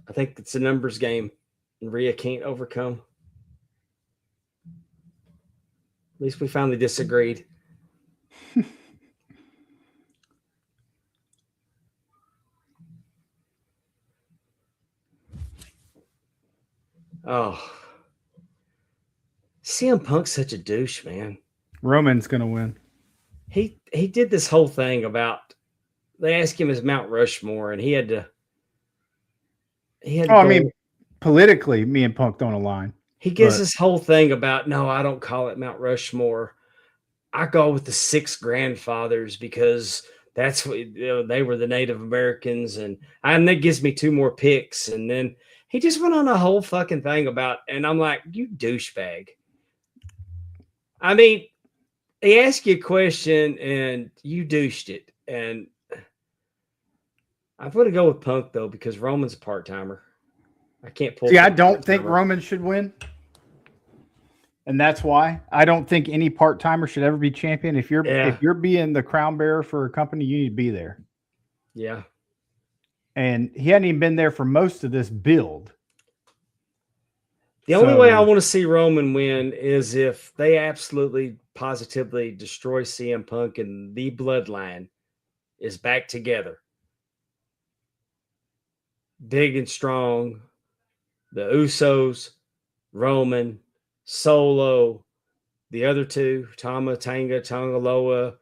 I think it's a numbers game, and Rhea can't overcome. At least we finally disagreed. Oh. CM Punk's such a douche, man. Roman's going to win. He did this whole thing about, they asked him his Mount Rushmore, and he had to I mean, politically, me and Punk don't align. He gives this whole thing about, no, I don't call it Mount Rushmore. I go with the 6 grandfathers because that's what they were the Native Americans, and that gives me 2 more picks. And then he just went on a whole fucking thing about, and I'm like, you douchebag. I mean, he asked you a question and you douched it. And I'm going to go with Punk, though, because Roman's a part-timer. I can't pull. See, I don't think Roman should win. And that's why I don't think any part-timer should ever be champion. If you're being the crown bearer for a company, you need to be there. Yeah. And he hadn't even been there for most of this build. The only way I want to see Roman win is if they absolutely, positively destroy CM Punk and the bloodline is back together. Big and strong. The Usos, Roman, Solo, the other 2, Tama, Tanga, Tongaloa,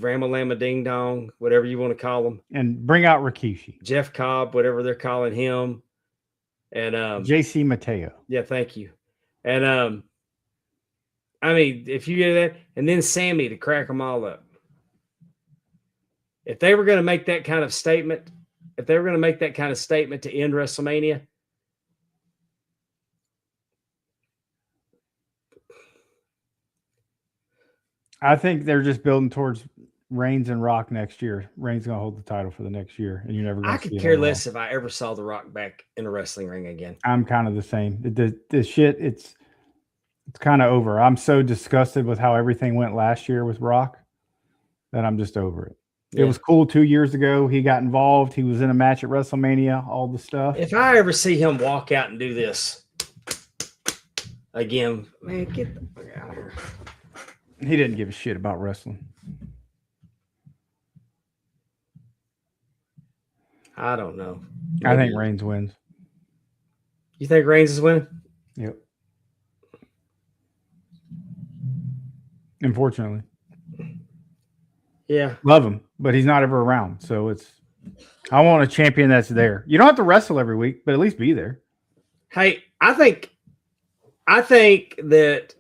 Ramalama Ding Dong, whatever you want to call them. And bring out Rikishi. Jeff Cobb, whatever they're calling him. And JC Mateo. Yeah, thank you. And I mean, if you get that, and then Sammy to crack them all up. If they were going to make that kind of statement, to end WrestleMania, I think they're just building towards Reigns and Rock next year. Reigns going to hold the title for the next year, and you're never going to see it. I could care less if I ever saw The Rock back in a wrestling ring again. I'm kind of the same. The shit, it's kind of over. I'm so disgusted with how everything went last year with Rock that I'm just over it. Yeah. It was cool 2 years ago. He got involved. He was in a match at WrestleMania, all the stuff. If I ever see him walk out and do this again, man, get the fuck out of here. He didn't give a shit about wrestling. I don't know. I think Reigns wins. You think Reigns is winning? Yep. Unfortunately. Yeah. Love him, but he's not ever around. So I want a champion that's there. You don't have to wrestle every week, but at least be there. Hey, I think that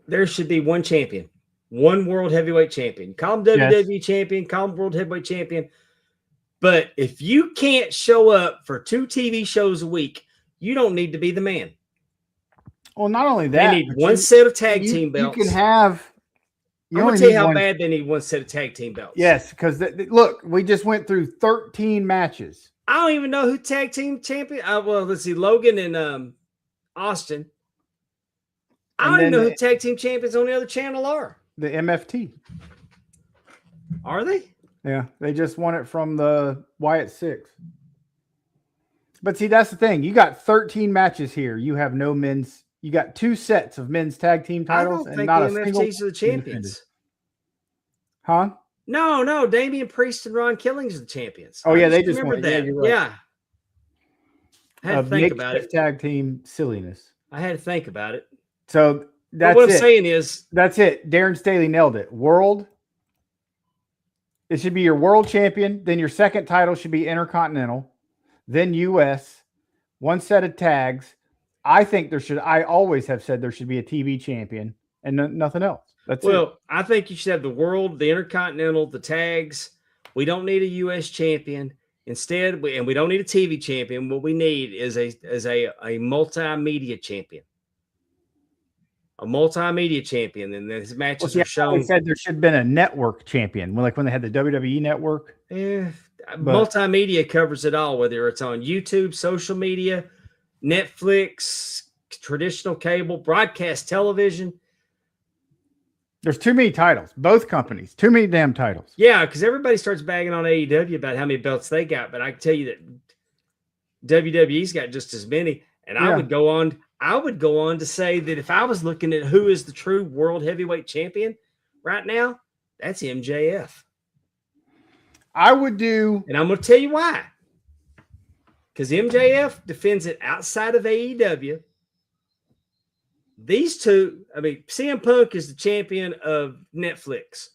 there should be one champion, one world heavyweight champion. Call him WWE champion, call him world heavyweight champion. But if you can't show up for 2 TV shows a week, you don't need to be the man. Well, not only that, they need one set of tag team belts. You can have. I'm going to tell you how bad they need one set of tag team belts. Yes, because look, we just went through 13 matches. I don't even know who tag team champion. Well, let's see, Logan and Austin. I don't even know who tag team champions on the other channel are. The MFT. Are they? Yeah, they just won it from the Wyatt Six. But see, that's the thing. You got 13 matches here. You have no men's. You got 2 sets of men's tag team titles, and not a single. MFTs are the champions. Huh? No. Damian Priest and Ron Killings are the champions. Oh yeah, they just remember won. that. Yeah, you're right. Yeah. I had to think about it. Tag team silliness. I had to think about it. So that's what I'm saying is that's it. Darren Staley nailed it. World. It should be your world champion. Then your second title should be Intercontinental. Then US. 1 set of tags. I always have said there should be a TV champion and nothing else. That's it. Well, I think you should have the world, the Intercontinental, the tags. We don't need a US champion. Instead, we don't need a TV champion. What we need is a multimedia champion. A multimedia champion, and his matches are shown. They said there should have been a network champion, like when they had the WWE network. Multimedia covers it all, whether it's on YouTube, social media, Netflix, traditional cable, broadcast television. There's too many titles. Both companies, too many damn titles. Yeah, because everybody starts bagging on AEW about how many belts they got, but I can tell you that WWE's got just as many. And I would go on to say that if I was looking at who is the true world heavyweight champion right now, that's MJF. I would do, and I'm going to tell you why. Because MJF defends it outside of AEW. These two, CM Punk is the champion of Netflix,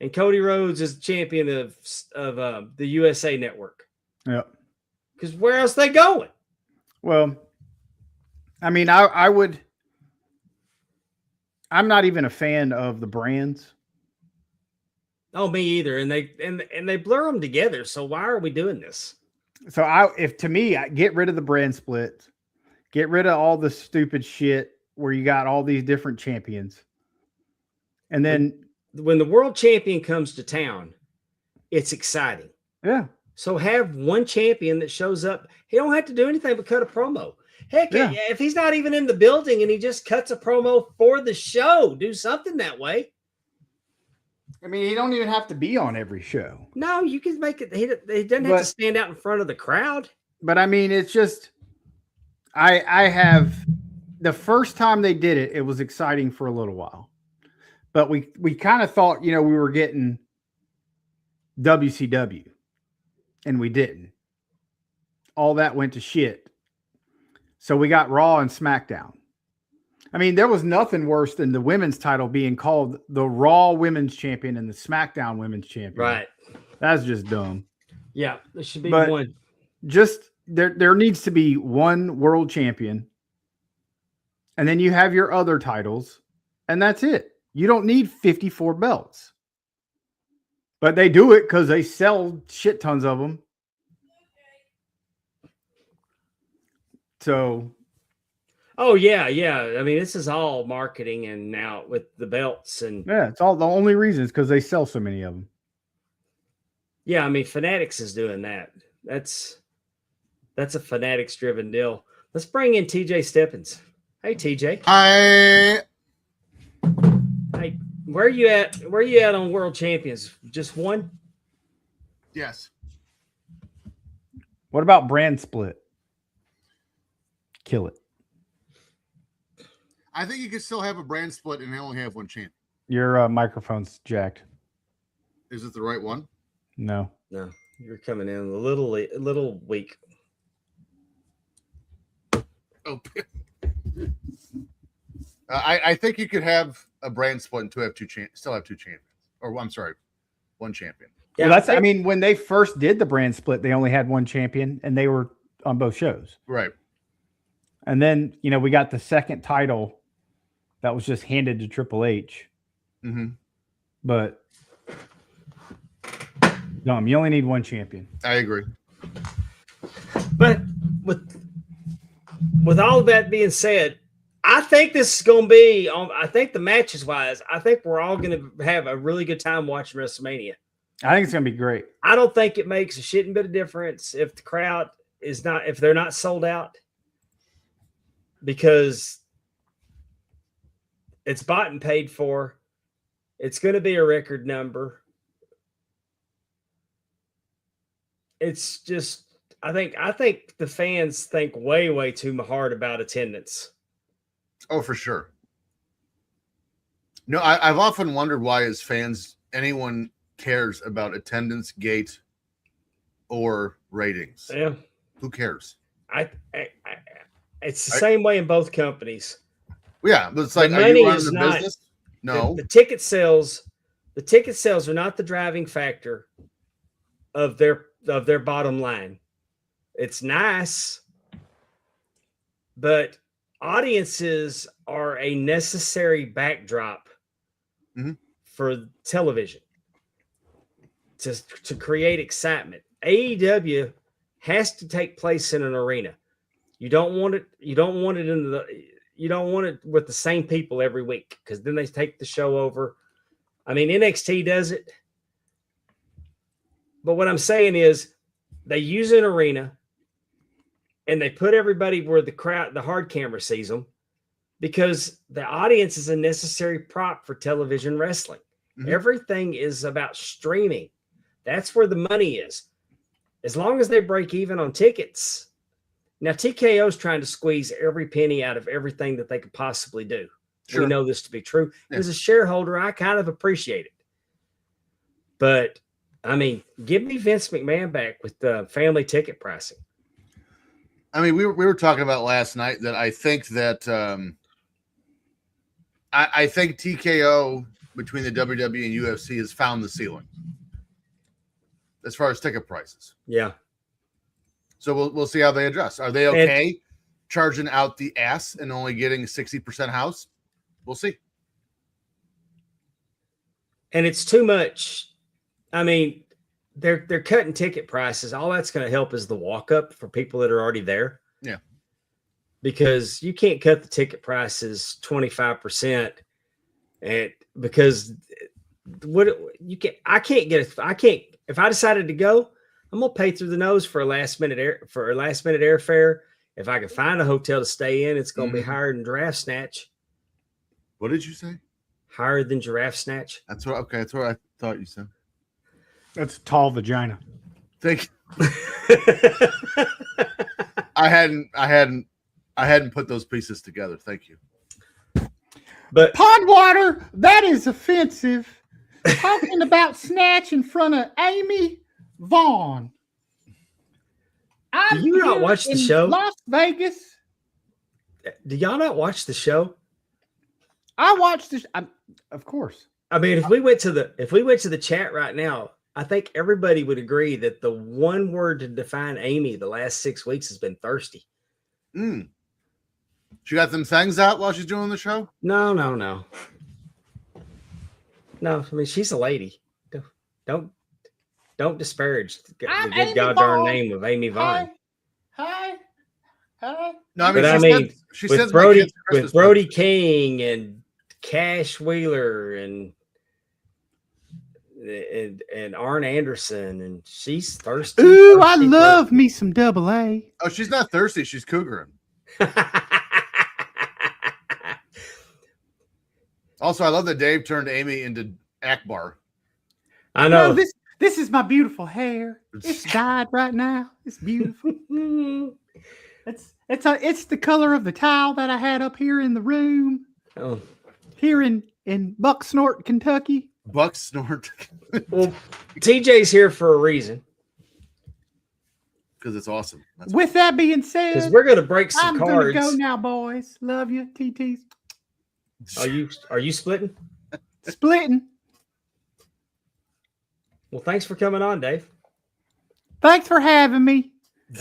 and Cody Rhodes is the champion of the USA Network. Yep. Because where else are they going? Well, I would. I'm not even a fan of the brands. Oh, me either. And they blur them together. So why are we doing this? So I get rid of the brand splits. Get rid of all the stupid shit where you got all these different champions. And then when the world champion comes to town, it's exciting. Yeah. So have one champion that shows up. He don't have to do anything but cut a promo. Heck, if he's not even in the building and he just cuts a promo for the show, do something that way. He don't even have to be on every show. No, you can make it. He doesn't have to stand out in front of the crowd. But it's just, I have, the first time they did it, it was exciting for a little while. But we kind of thought, we were getting WCW, and we didn't. All that went to shit. So we got Raw and SmackDown. There was nothing worse than the women's title being called the Raw Women's Champion and the SmackDown Women's Champion. Right. That's just dumb. Yeah, there should be one. Just there needs to be one world champion. And then you have your other titles, and that's it. You don't need 54 belts. But they do it because they sell shit tons of them. So, oh yeah. This is all marketing, and now with the belts and it's all the only reason is because they sell so many of them. Yeah, Fanatics is doing that. That's a Fanatics driven deal. Let's bring in TJ Steppins. Hey TJ. Hi. Hey, where are you at? Where are you at on World Champions? Just one? Yes. What about brand split? Kill it. I think you can still have a brand split and they only have one champion. Your microphone's jacked. Is it the right one? No. No, you're coming in a little weak. Oh, I think you could have a brand split and still have two champions. Or I'm sorry, one champion. Yeah, Well, I mean, when they first did the brand split, they only had one champion, and they were on both shows. Right. And then, we got the second title that was just handed to Triple H. Mm-hmm. But you only need one champion. I agree. But with all of that being said, I think this is going to be I think the matches wise, I think we're all going to have a really good time watching WrestleMania. I think it's going to be great. I don't think it makes a shitting bit of difference if the crowd if they're not sold out, because it's bought and paid for. It's going to be a record number. It's just, I think the fans think way, way too hard about attendance. Oh, for sure. No, I've often wondered why, as fans, anyone cares about attendance, gate, or ratings. Yeah, Who cares? It's the same way in both companies. Yeah, but it's like, The are money you running is the not- business? No. The ticket sales are not the driving factor of their bottom line. It's nice, but audiences are a necessary backdrop Mhm. for television to create excitement. AEW has to take place in an arena. You don't want it with the same people every week, because then they take the show over. I mean, NXT does it. But what I'm saying is they use an arena and they put everybody where the hard camera sees them, because the audience is a necessary prop for television wrestling. Mhm. Everything is about streaming. That's where the money is. As long as they break even on tickets. Now, TKO is trying to squeeze every penny out of everything that they could possibly do. Sure. We know this to be true. Yeah. As a shareholder, I kind of appreciate it. But, I mean, give me Vince McMahon back with the family ticket pricing. I mean, we were talking about last night that I think that I think TKO between the WWE and UFC has found the ceiling as far as ticket prices. Yeah. So we'll see how they adjust. Are they okay charging out the ass and only getting 60% house? We'll see. And it's too much. I mean, they're cutting ticket prices. All that's going to help is the walk up for people that are already there. Yeah. Because you can't cut the ticket prices 25%, and because if I decided to go, I'm gonna pay through the nose for a last minute airfare. If I can find a hotel to stay in, it's gonna be higher than Giraffe Snatch. What did you say? Higher than Giraffe Snatch. That's what I thought you said. That's tall vagina. Thank you. I hadn't put those pieces together. Thank you. But Pondwater, that is offensive. Talking about snatch in front of Amy Vaughn. Do you not here watch the in show? Las Vegas. do y'all not watch the show? I watched this. Of course. I mean, if we went to the chat right now, I think everybody would agree that the one word to define Amy the last 6 weeks has been thirsty. She got them things out while she's doing the show? No. I mean, she's a lady. Don't disparage the I'm good Amy goddamn Vaughn. name of Amy Vaughn. Hi. No, I mean, But I mean, she said with Brody King and Cash Wheeler and Arn Anderson, and she's thirsty. Ooh, I love me some double A. Oh, she's not thirsty. She's cougaring. Also, I love that Dave turned Amy into Akbar. I know. No, this is my beautiful hair. It's dyed right now. It's beautiful. It's the color of the towel that I had up here in the room. Oh, Here in in Bucksnort, Kentucky. Buck snort Well, TJ's here for a reason because it's awesome. That's With that being because said, we're going to break some I'm gonna cards. go now, boys. Love you, TTs. Are you splitting? Splitting. Well, thanks for coming on, Dave. Thanks for having me.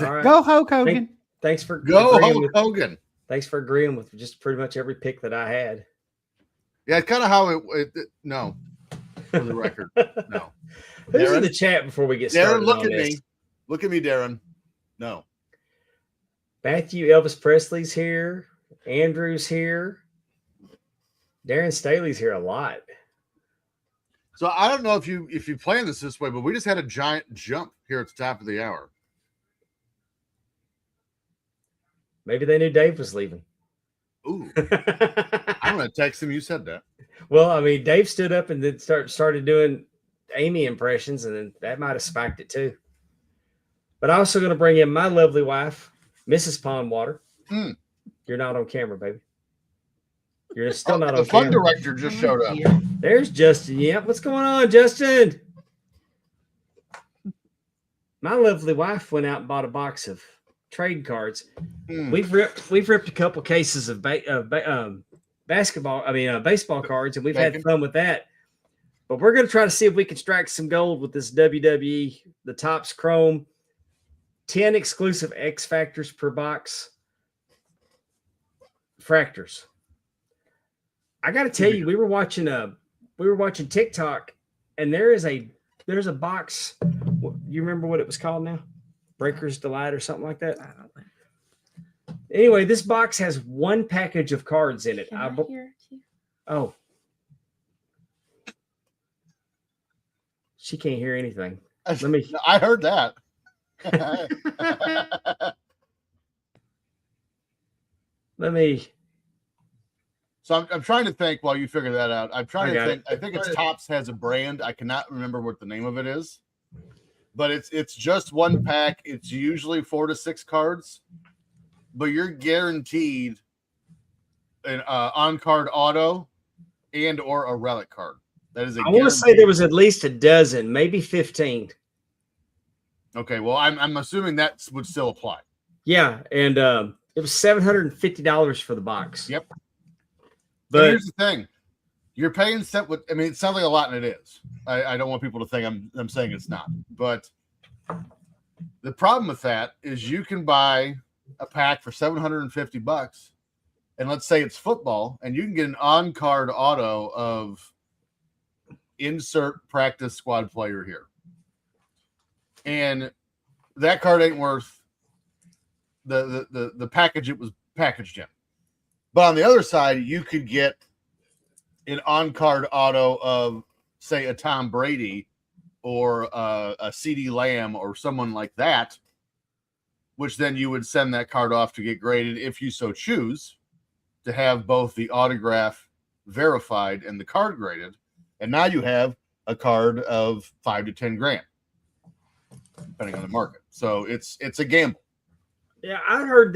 All right. Go Hulk Hogan. Thanks for Go agreeing Hulk with, Hogan. Thanks for agreeing with just pretty much every pick that I had. Yeah, it's kind of how it no. For the record, no. Who's in Darren? the chat before we get Darren, started? look on at this? me. Look at me, Darren. No. Matthew Elvis Presley's here. Andrew's here. Darren Staley's here a lot. So I don't know if you planned this way, but we just had a giant jump here at the top of the hour. Maybe they knew Dave was leaving. Ooh. I'm gonna text him. You said that. Well, I mean, Dave stood up and then started doing Amy impressions, and then that might have spiked it too. But I'm also going to bring in my lovely wife, Mrs. Pondwater. Mm. You're not on camera, baby. You're still not The on fun camera. director just showed up. There's Justin. Yep. What's going on, Justin? My lovely wife went out and bought a box of trade cards. Mm. We've ripped a couple cases of baseball cards, and we've had fun with that. But we're going to try to see if we can strike some gold with this WWE, the Topps Chrome, 10 exclusive X Factors per box. Fractors. I got to tell you, we were watching TikTok, and there's a box. You remember what it was called now? Breaker's Delight or something like that. Anyway, this box has one package of cards in it. Oh. She can't hear anything. Let me. I heard that. Let me. So I'm trying to think while you figure that out. I'm trying to think. it. I think it's Topps has a brand. I cannot remember what the name of it is, but it's just one pack. It's usually 4 to 6 cards, but you're guaranteed an on-card auto and or a relic card. That is a I want to say there was at least a dozen, maybe 15. Okay, well, I'm assuming that would still apply. Yeah, and it was $750 for the box. Yep. But here's the thing. You're paying it sounds like a lot, and it is. I don't want people to think I'm saying it's not. But the problem with that is you can buy a pack for $750, and let's say it's football, and you can get an on-card auto of insert practice squad player here. And that card ain't worth the package it was packaged in. But on the other side, you could get an on-card auto of, say, a Tom Brady or a CeeDee Lamb or someone like that, which then you would send that card off to get graded if you so choose, to have both the autograph verified and the card graded. And now you have a card of $5 to $10,000, depending on the market. So it's a gamble. yeah, I heard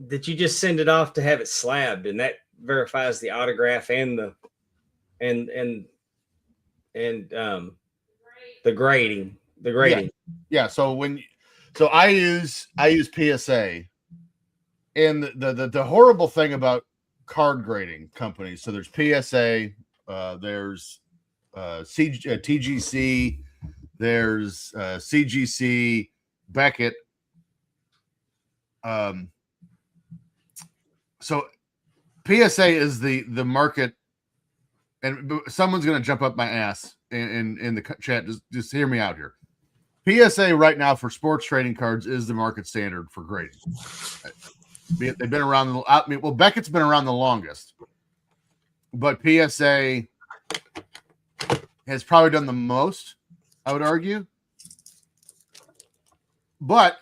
that you just send it off to have it slabbed, and that verifies the autograph and the grading. The grading. Yeah. So I use PSA, and the horrible thing about card grading companies. So there's PSA, there's TGC, there's CGC, Beckett. So PSA is the market, and someone's going to jump up my ass in the chat. Just hear me out here. PSA right now for sports trading cards is the market standard for grading. They've been around. Well, Beckett's been around the longest, but PSA has probably done the most, I would argue. But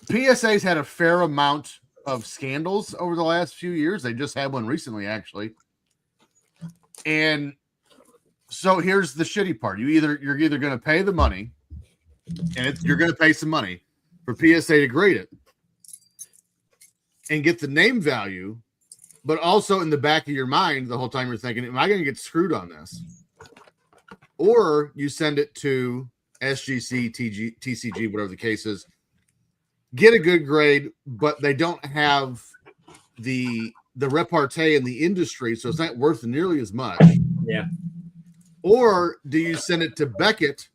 PSA's had a fair amount of scandals over the last few years. They just had one recently, actually. And so here's the shitty part. You're either going to pay the money, and you're going to pay some money for PSA to grade it and get the name value but also in the back of your mind, the whole time you're thinking, am I going to get screwed on this? Or you send it to SGC, TCG, whatever the case is, get a good grade, but they don't have the repartee in the industry, so it's not worth nearly as much. Yeah. Or do you send it to Beckett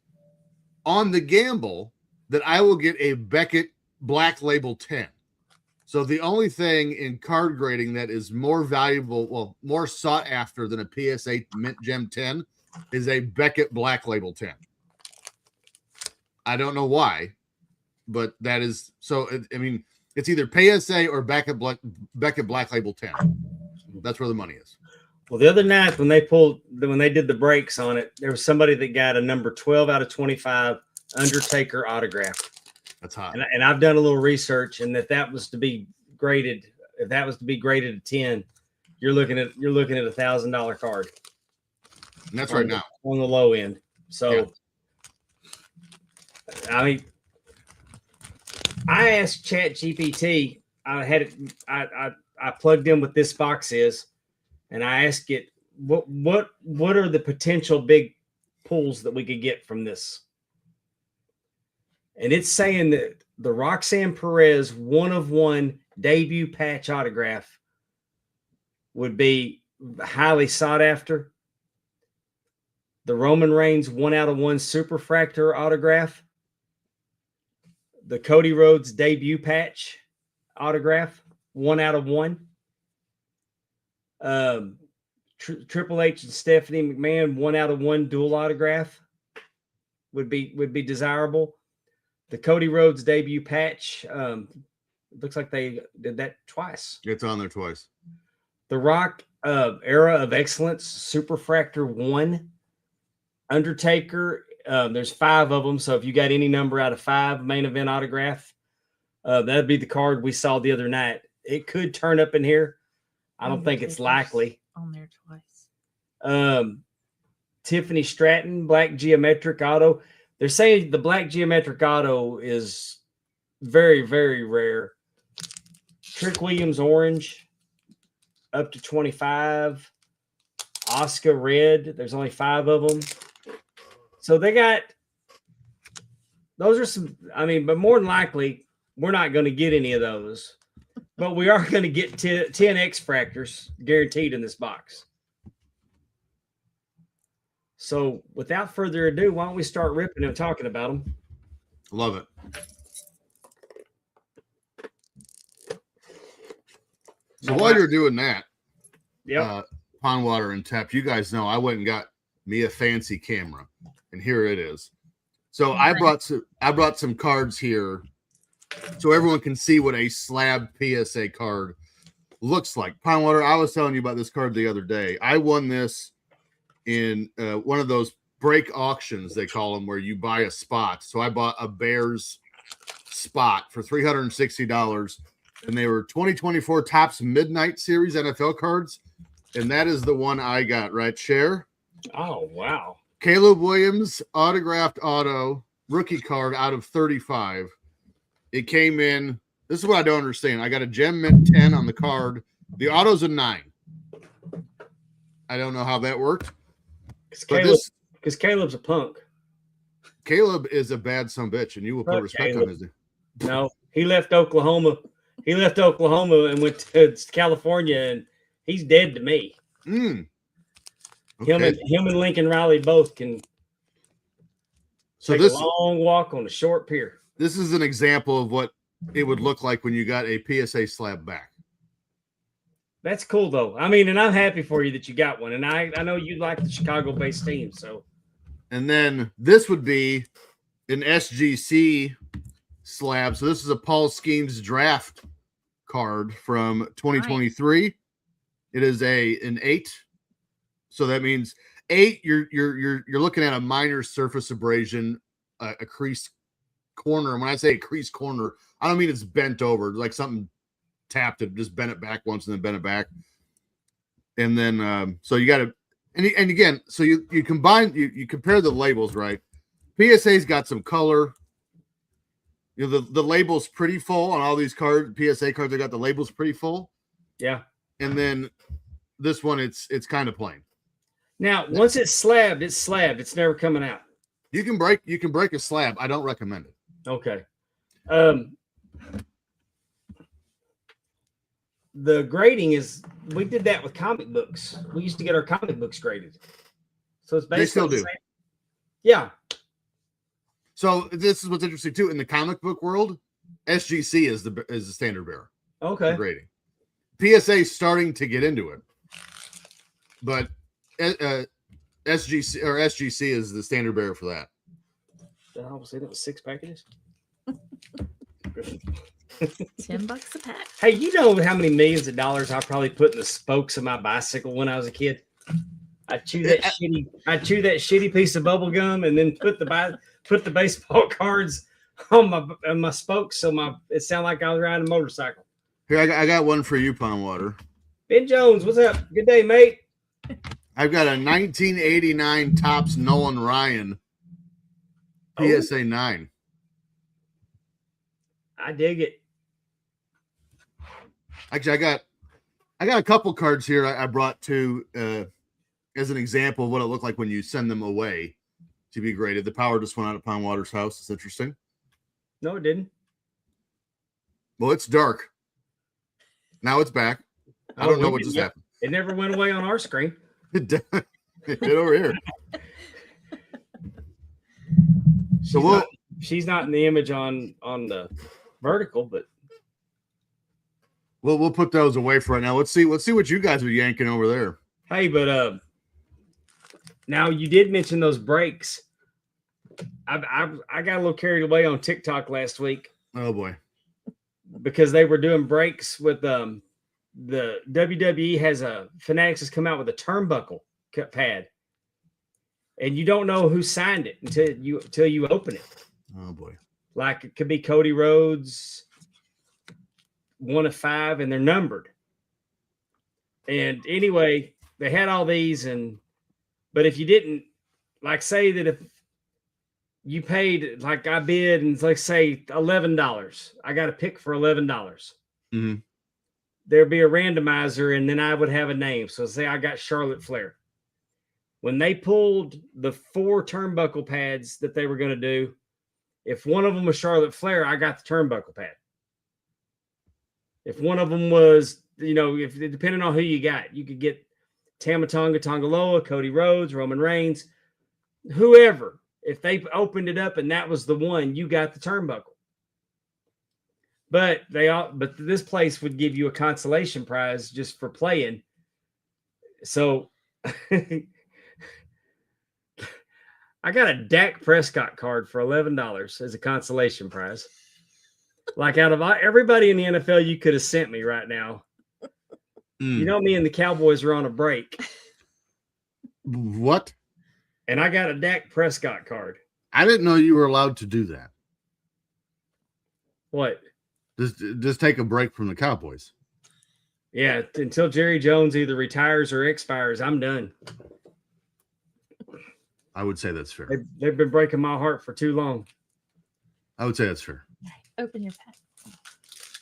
on the gamble that I will get a Beckett Black Label 10? So the only thing in card grading that is more valuable, well, more sought after than a PSA Mint Gem 10 is a Beckett Black Label 10. I don't know why, but that is so. I mean, it's either PSA or Beckett Black Label 10. That's where the money is. Well, the other night when they did the breaks on it, there was somebody that got a number 12 out of 25 Undertaker autograph. That's hot. And I've done a little research, and if that was to be graded a 10, you're looking at $1,000 card. And that's right now on the low end. So, yeah. I mean, I asked ChatGPT. I plugged in what this box is, and I asked it what are the potential big pulls that we could get from this. And it's saying that the Roxanne Perez 1-of-1 debut patch autograph would be highly sought after. The Roman Reigns 1-out-of-1 Superfractor autograph. The Cody Rhodes debut patch autograph, 1-out-of-1. Triple H and Stephanie McMahon 1-out-of-1 dual autograph would be desirable. The Cody Rhodes debut patch, looks like they did that twice. It's on there twice. The Rock Era of Excellence Superfractor 1. Undertaker, there's 5 of them. So if you got any number out of 5 main event autograph, that'd be the card we saw the other night. It could turn up in here. I don't think it's likely. On there twice. Tiffany Stratton, Black Geometric Auto. They're saying the Black Geometric Auto is very, very rare. Trick Williams Orange, up to 25. Oscar Red, there's only 5 of them. So they got, those are some, I mean, but more than likely, we're not going to get any of those. But we are going to get 10 X-Fractors guaranteed in this box. So without further ado, why don't we start ripping and talking about them? Love it. So while you're doing that, Pondwater and Tep, you guys know I went and got me a fancy camera, and here it is. So I brought some cards here so everyone can see what a slab PSA card looks like. Pondwater, I was telling you about this card the other day. I won this in one of those break auctions, they call them, where you buy a spot. So I bought a Bears spot for $360, and they were 2024 Topps Midnight Series NFL cards, and that is the one I got, right, Cher? Oh, wow. Caleb Williams autographed auto rookie card out of 35. It came in, this is what I don't understand. I got a Gem Mint 10 on the card. The auto's a 9. I don't know how that worked. Because Caleb's a punk. Caleb is a bad son-of-a-bitch, and you will put respect on his name. No, he left Oklahoma. He left Oklahoma and went to California, and he's dead to me. Okay. Him and Lincoln Riley both can take a long walk on a short pier. This is an example of what it would look like when you got a PSA slab back. That's cool, though. I mean, and I'm happy for you that you got one. And I know you like the Chicago-based team, so. And then this would be an SGC slab. So this is a Paul Skeens draft card from 2023. Nice. It is an 8. So that means 8. You're looking at a minor surface abrasion, a crease corner. And when I say a crease corner, I don't mean it's bent over, like something tapped it, just bent it back once and then bent it back. And then so you got to, and again, so you combine, you compare the labels, right? PSA's got some color. The label's pretty full on all these cards. PSA cards, they got the labels pretty full. Yeah. and then this one it's kind of plain. Now, once it's slabbed, it's slabbed. It's never coming out. You can break a slab. I don't recommend it. Okay. The grading is, we did that with comic books. We used to get our comic books graded. So it's basically They still do. the same. Yeah. So this is what's interesting too. In the comic book world, SGC is the standard bearer. Okay. For grading. PSA is starting to get into it, but SGC is the standard bearer for that. I almost said it was 6 packages. $10 a pack. Hey, you know how many millions of dollars I probably put in the spokes of my bicycle when I was a kid? I chew that shitty piece of bubble gum and then put the baseball cards on my spokes so it sounded like I was riding a motorcycle. Here, I got one for you, Pondwater. Ben Jones, what's up? Good day, mate. I've got a 1989 Topps Nolan Ryan PSA 9. I dig it. Actually, I got a couple cards here I brought to as an example of what it looked like when you send them away to be graded. The power just went out at Pondwater's house. It's interesting. No, it didn't. Well, it's dark. Now it's back. I don't know what just happened. It never went away on our screen. It did over here. She's not in the image on the vertical, but we'll put those away for right now. Let's see what you guys are yanking over there. hey, but now you did mention those brakes. I got a little carried away on TikTok last week. Oh boy. Because they were doing breaks with the WWE Fanatics has come out with a turnbuckle pad, and you don't know who signed it until you open it. Oh boy! Like it could be Cody Rhodes, 1 of 5, and they're numbered. And anyway, they had all these, but if you didn't, like, say that if you paid, like I bid, and like say $11, I got a pick for $11. Mm-hmm. There'd be a randomizer, and then I would have a name. So say I got Charlotte Flair. When they pulled the 4 turnbuckle pads that they were going to do, if one of them was Charlotte Flair, I got the turnbuckle pad. If one of them was, if depending on who you got, you could get Tama Tonga Tongaloa, Cody Rhodes, Roman Reigns, whoever. If they opened it up and that was the one, you got the turnbuckle. But this place would give you a consolation prize just for playing. So I got a Dak Prescott card for $11 as a consolation prize. Like out of everybody in the NFL you could have sent me right now. Me and the Cowboys are on a break. What? And I got a Dak Prescott card. I didn't know you were allowed to do that. What? Just take a break from the Cowboys. Yeah, until Jerry Jones either retires or expires, I'm done. I would say that's fair. They've been breaking my heart for too long. I would say that's fair. Open your pack.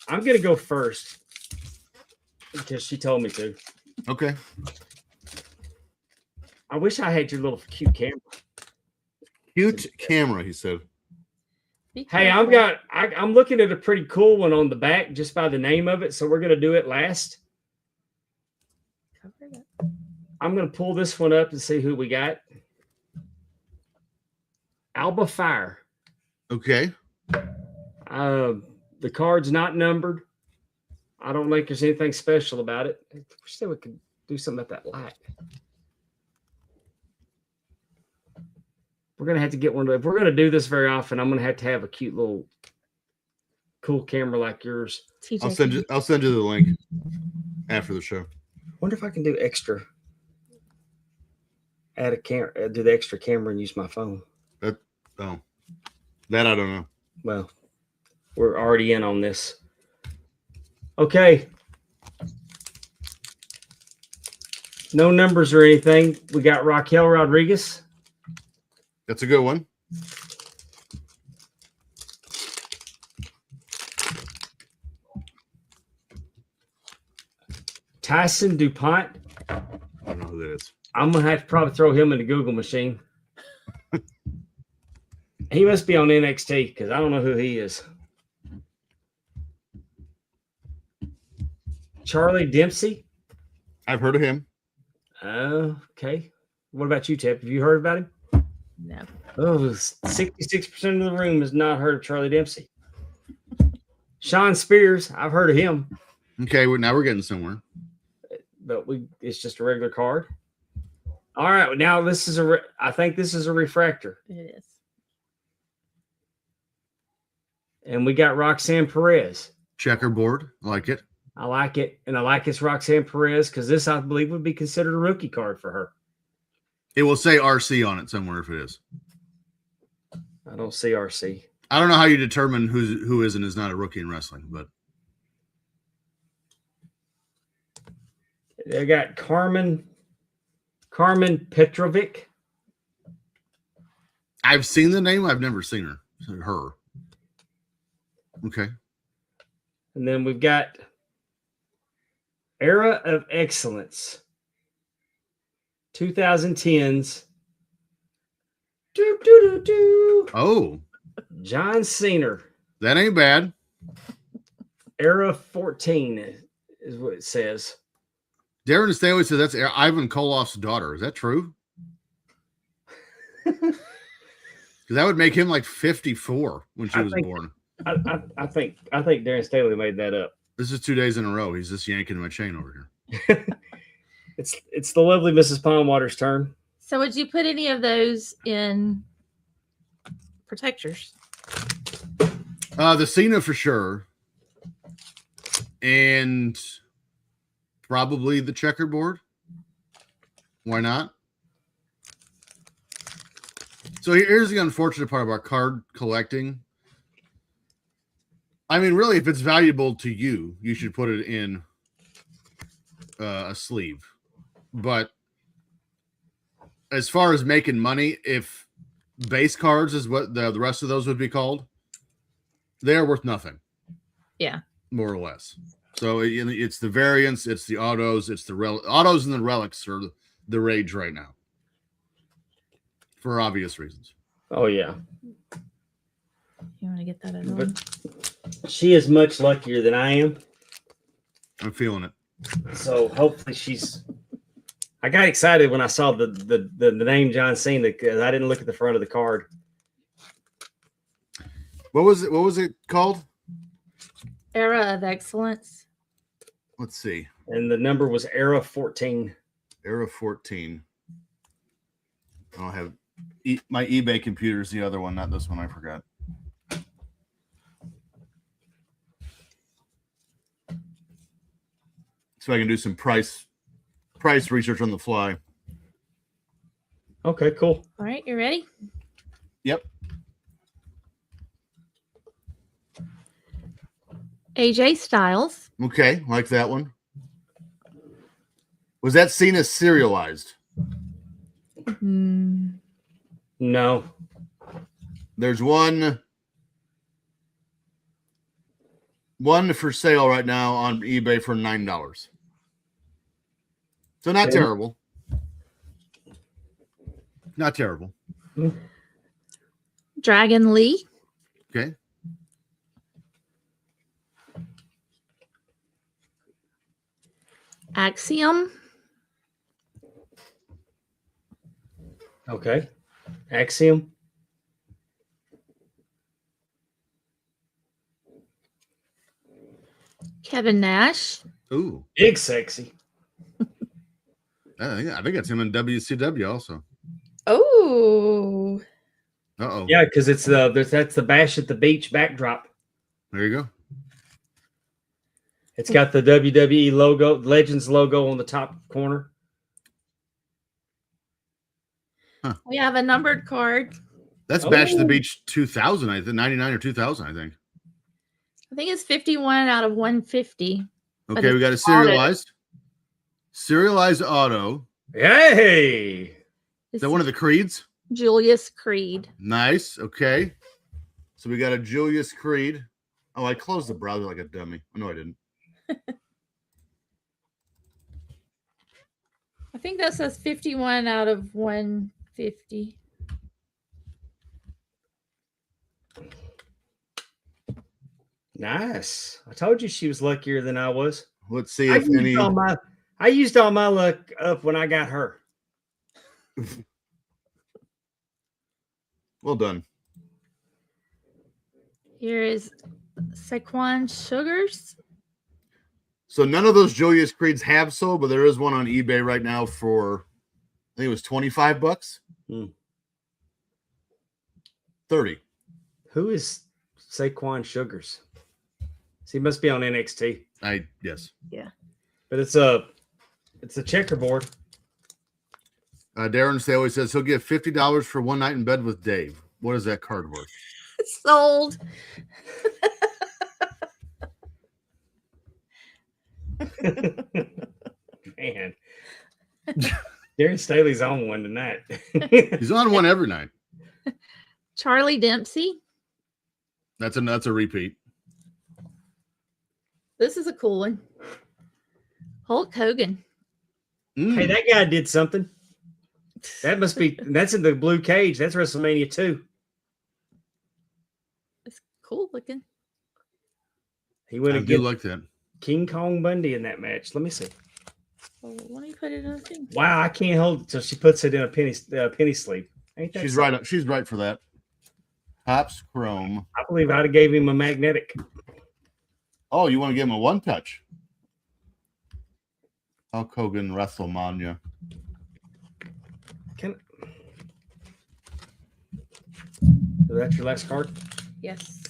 I'm going to go first because she told me to. Okay. I wish I had your little cute camera. Cute camera, he said. Hey, I'm looking at a pretty cool one on the back just by the name of it, so we're going to do it last. I'm going to pull this one up and see who we got. Alba Fire. Okay. The card's not numbered. I don't think there's anything special about it. I wish they could do something about that light. We're going to have to get one. If we're going to do this very often, I'm going to have a cute little cool camera like yours. TJ, I'll send you the link after the show. Wonder if I can do extra. Add a camera, do the extra camera and use my phone. That I don't know. Well, we're already in on this. Okay. No numbers or anything. We got Raquel Rodriguez. That's a good one. Tyson DuPont. I don't know who that is. I'm gonna have to probably throw him in the Google machine. He must be on NXT because I don't know who he is. Charlie Dempsey. I've heard of him. Okay. What about you, Tip? Have you heard about him? No. Oh, 66% of the room has not heard of Charlie Dempsey. Sean Spears. I've heard of him, Okay, well, now we're getting somewhere. but it's just a regular card. All right. Now this is I think this is a refractor. It is. And we got Roxanne Perez. Checkerboard, like it. I like it. And I like it's Roxanne Perez because this, I believe, would be considered a rookie card for her. It will say RC on it somewhere if it is. I don't see RC. I don't know how you determine who is and is not a rookie in wrestling, but They got Carmen Petrovic. I've seen the name. I've never seen her. Okay. And then we've got Era of Excellence. 2010s. Oh, John Cena. that ain't bad. Era 14 is what it says. Darren Staley says that's Ivan Koloff's daughter. Is that true? Because that would make him like 54 when she was born. I think Darren Staley made that up. This is 2 days in a row. He's just yanking my chain over here. It's the lovely Mrs. Pondwater's turn. So would you put any of those in protectors? The Cena for sure. And probably the checkerboard. Why not? So here's the unfortunate part about card collecting. I mean, really, if it's valuable to you, you should put it in a sleeve. But as far as making money, if base cards is what the rest of those would be called, they are worth nothing. Yeah. More or less. So it's the variants, it's the autos, it's the autos and the relics are the rage right now. For obvious reasons. Oh, yeah. You want to get that other But one? she is much luckier than I am. I'm feeling it. So hopefully I got excited when I saw the name John Cena because I didn't look at the front of the card. What was it? What was it called? Era of Excellence. Let's see. And the number was Era 14. Era 14. I'll have my eBay computer is the other one, not this one. I forgot. So I can do some price research on the fly. Okay, cool. All right, you ready? Yep. AJ Styles. Okay, like that one. Was that Cena serialized? No. There's one for sale right now on eBay for $9. So not terrible. Not terrible. Dragon Lee. Okay. Axiom. Okay. Axiom. Kevin Nash. Ooh. Big sexy. I think that's him in WCW also. Oh. Uh-oh. Yeah, because that's the Bash at the Beach backdrop. There you go. It's got the WWE logo, Legends logo on the top corner. We have a numbered card. That's Bash at the Beach 2000, I think. 99 or 2000, I think. I think it's 51 out of 150. Okay, we got a serialized auto. Hey! Is that one of the Creeds? Julius Creed. Nice. Okay. So we got a Julius Creed. Oh, I closed the browser like a dummy. No, I didn't. I think that says 51 out of 150. Nice. I told you she was luckier than I was. Let's see if any. I used all my luck up when I got her. Well done. Here is Saquon Sugars. So none of those Julius Creeds have sold, but there is one on eBay right now for, I think it was $25. 30. Who is Saquon Sugars? He must be on NXT. Yes. Yeah. But it's a checkerboard. Darren Staley says he'll give $50 for one night in bed with Dave. What is that card worth? Sold. Man. Darren Staley's on one tonight. He's on one every night. Charlie Dempsey. That's a repeat. This is a cool one. Hulk Hogan. Hey, that guy did something. That's in the blue cage. That's WrestleMania 2. It's cool looking. He went I and do get like that. King Kong Bundy in that match. Let me see. Oh, let me put it on the thing. Wow, I can't hold it till she puts it in a penny sleeve. Ain't that She's something? right. She's right for that. Hops Chrome. I believe I'd have gave him a magnetic. Oh, you want to give him a one touch? Hulk Hogan WrestleMania. So that's your last card? Yes.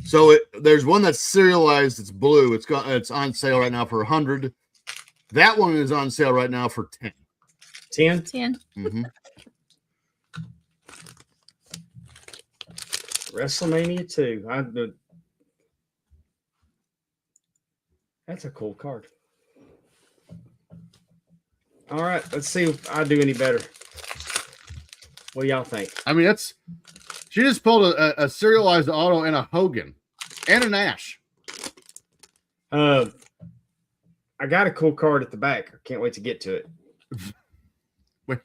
So there's one that's serialized. It's blue. It's on sale right now for 100. That one is on sale right now for 10. 10? 10. Mm-hmm. WrestleMania 2. That's a cool card. All right, let's see if I do any better. What do y'all think? I mean, she just pulled a serialized auto and a Hogan and an Nash. I got a cool card at the back. I can't wait to get to it. Wait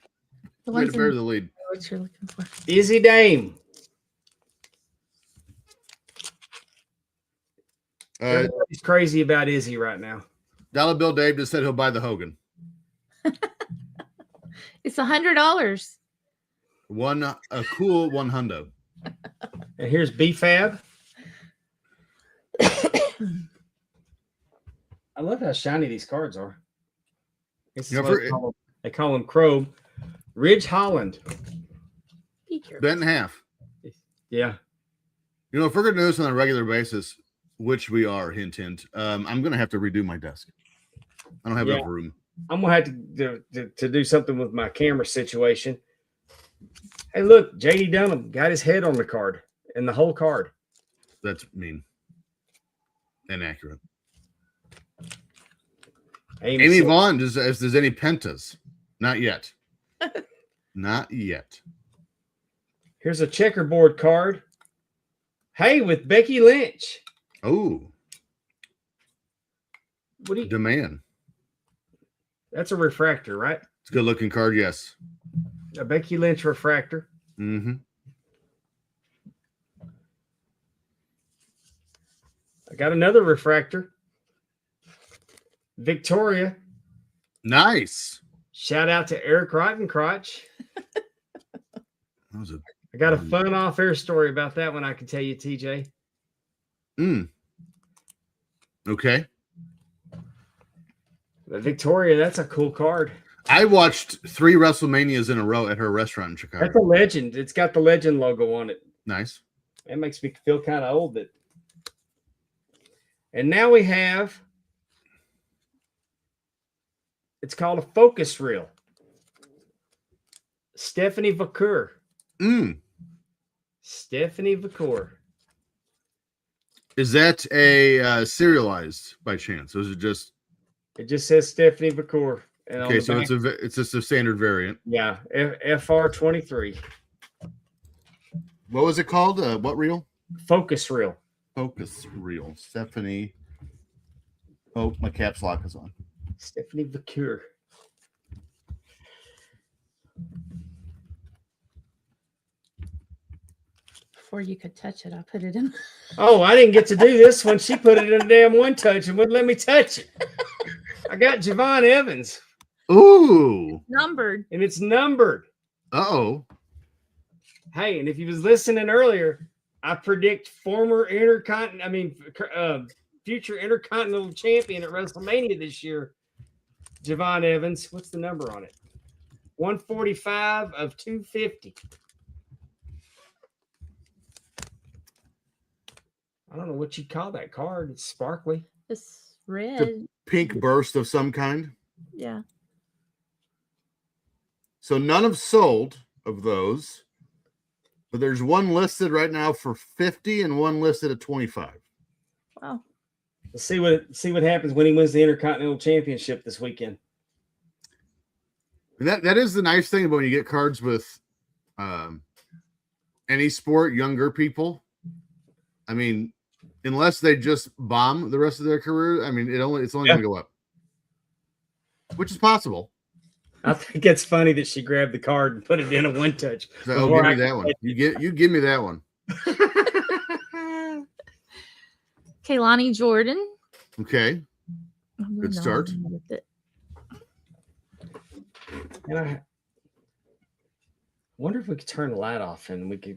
The to ones bury in the lead. what you're looking for. Izzy Dame. Everybody's crazy about Izzy right now. Dolla Bill Dave just said he'll buy the Hogan. It's $100. A cool one hundo. And here's B-Fab. I love how shiny these cards are. This is what they call them chrome. Ridge Holland. Bent in half. Yeah. You know, if we're going to do this on a regular basis, which we are, hint, hint, I'm going to have to redo my desk. I don't have enough room. I'm going to have to do something with my camera situation. Hey, look, J.D. Dunham got his head on the card and the whole card. That's mean. Inaccurate. Amy Vaughn, does any pentas? Not yet. Not yet. Here's a checkerboard card. Hey, with Becky Lynch. Oh. What do you demand? That's a refractor, right? It's a good looking card, yes. A Becky Lynch refractor. Mm-hmm. I got another refractor. Victoria. Nice. Shout out to Eric Rottencrotch. I got a fun off-air story about that one I can tell you, TJ. Okay. But Victoria, that's a cool card. I watched 3 WrestleManias in a row at her restaurant in Chicago. That's a legend. It's got the legend logo on it. Nice. That makes me feel kind of old. And now we have, it's called a focus reel. Stephanie Vacour. Stephanie Vacour. Is that a serialized by chance? Or is it just? It just says Stephanie Vacour. And okay, so it's just a standard variant. Yeah, FR23. What was it called? What reel? Focus reel. Focus reel. Stephanie. Oh, my caps lock is on. Stephanie Vacour. before you could touch it. I put it in. Oh, I didn't get to do this one. She put it in a damn one touch and wouldn't let me touch it. I got Javon Evans. Ooh. Numbered. And it's numbered. Uh-oh. Hey, and if you was listening earlier, I predict future Intercontinental Champion at WrestleMania this year, Javon Evans. What's the number on it? 145 of 250. I don't know what you'd call that card. It's sparkly. It's red. Pink burst of some kind. Yeah. So none have sold of those, but there's one listed right now for 50 and one listed at 25. Wow. Let's see what happens when he wins the Intercontinental Championship this weekend. And that is the nice thing about when you get cards with any sport, younger people. I mean, unless they just bomb the rest of their career, I mean, it's only going to go up, which is possible. I think it's funny that she grabbed the card and put it in a one touch. So give me that one. You give me that one. Kaylani Jordan. Okay. Good start. And I wonder if we could turn the light off and we could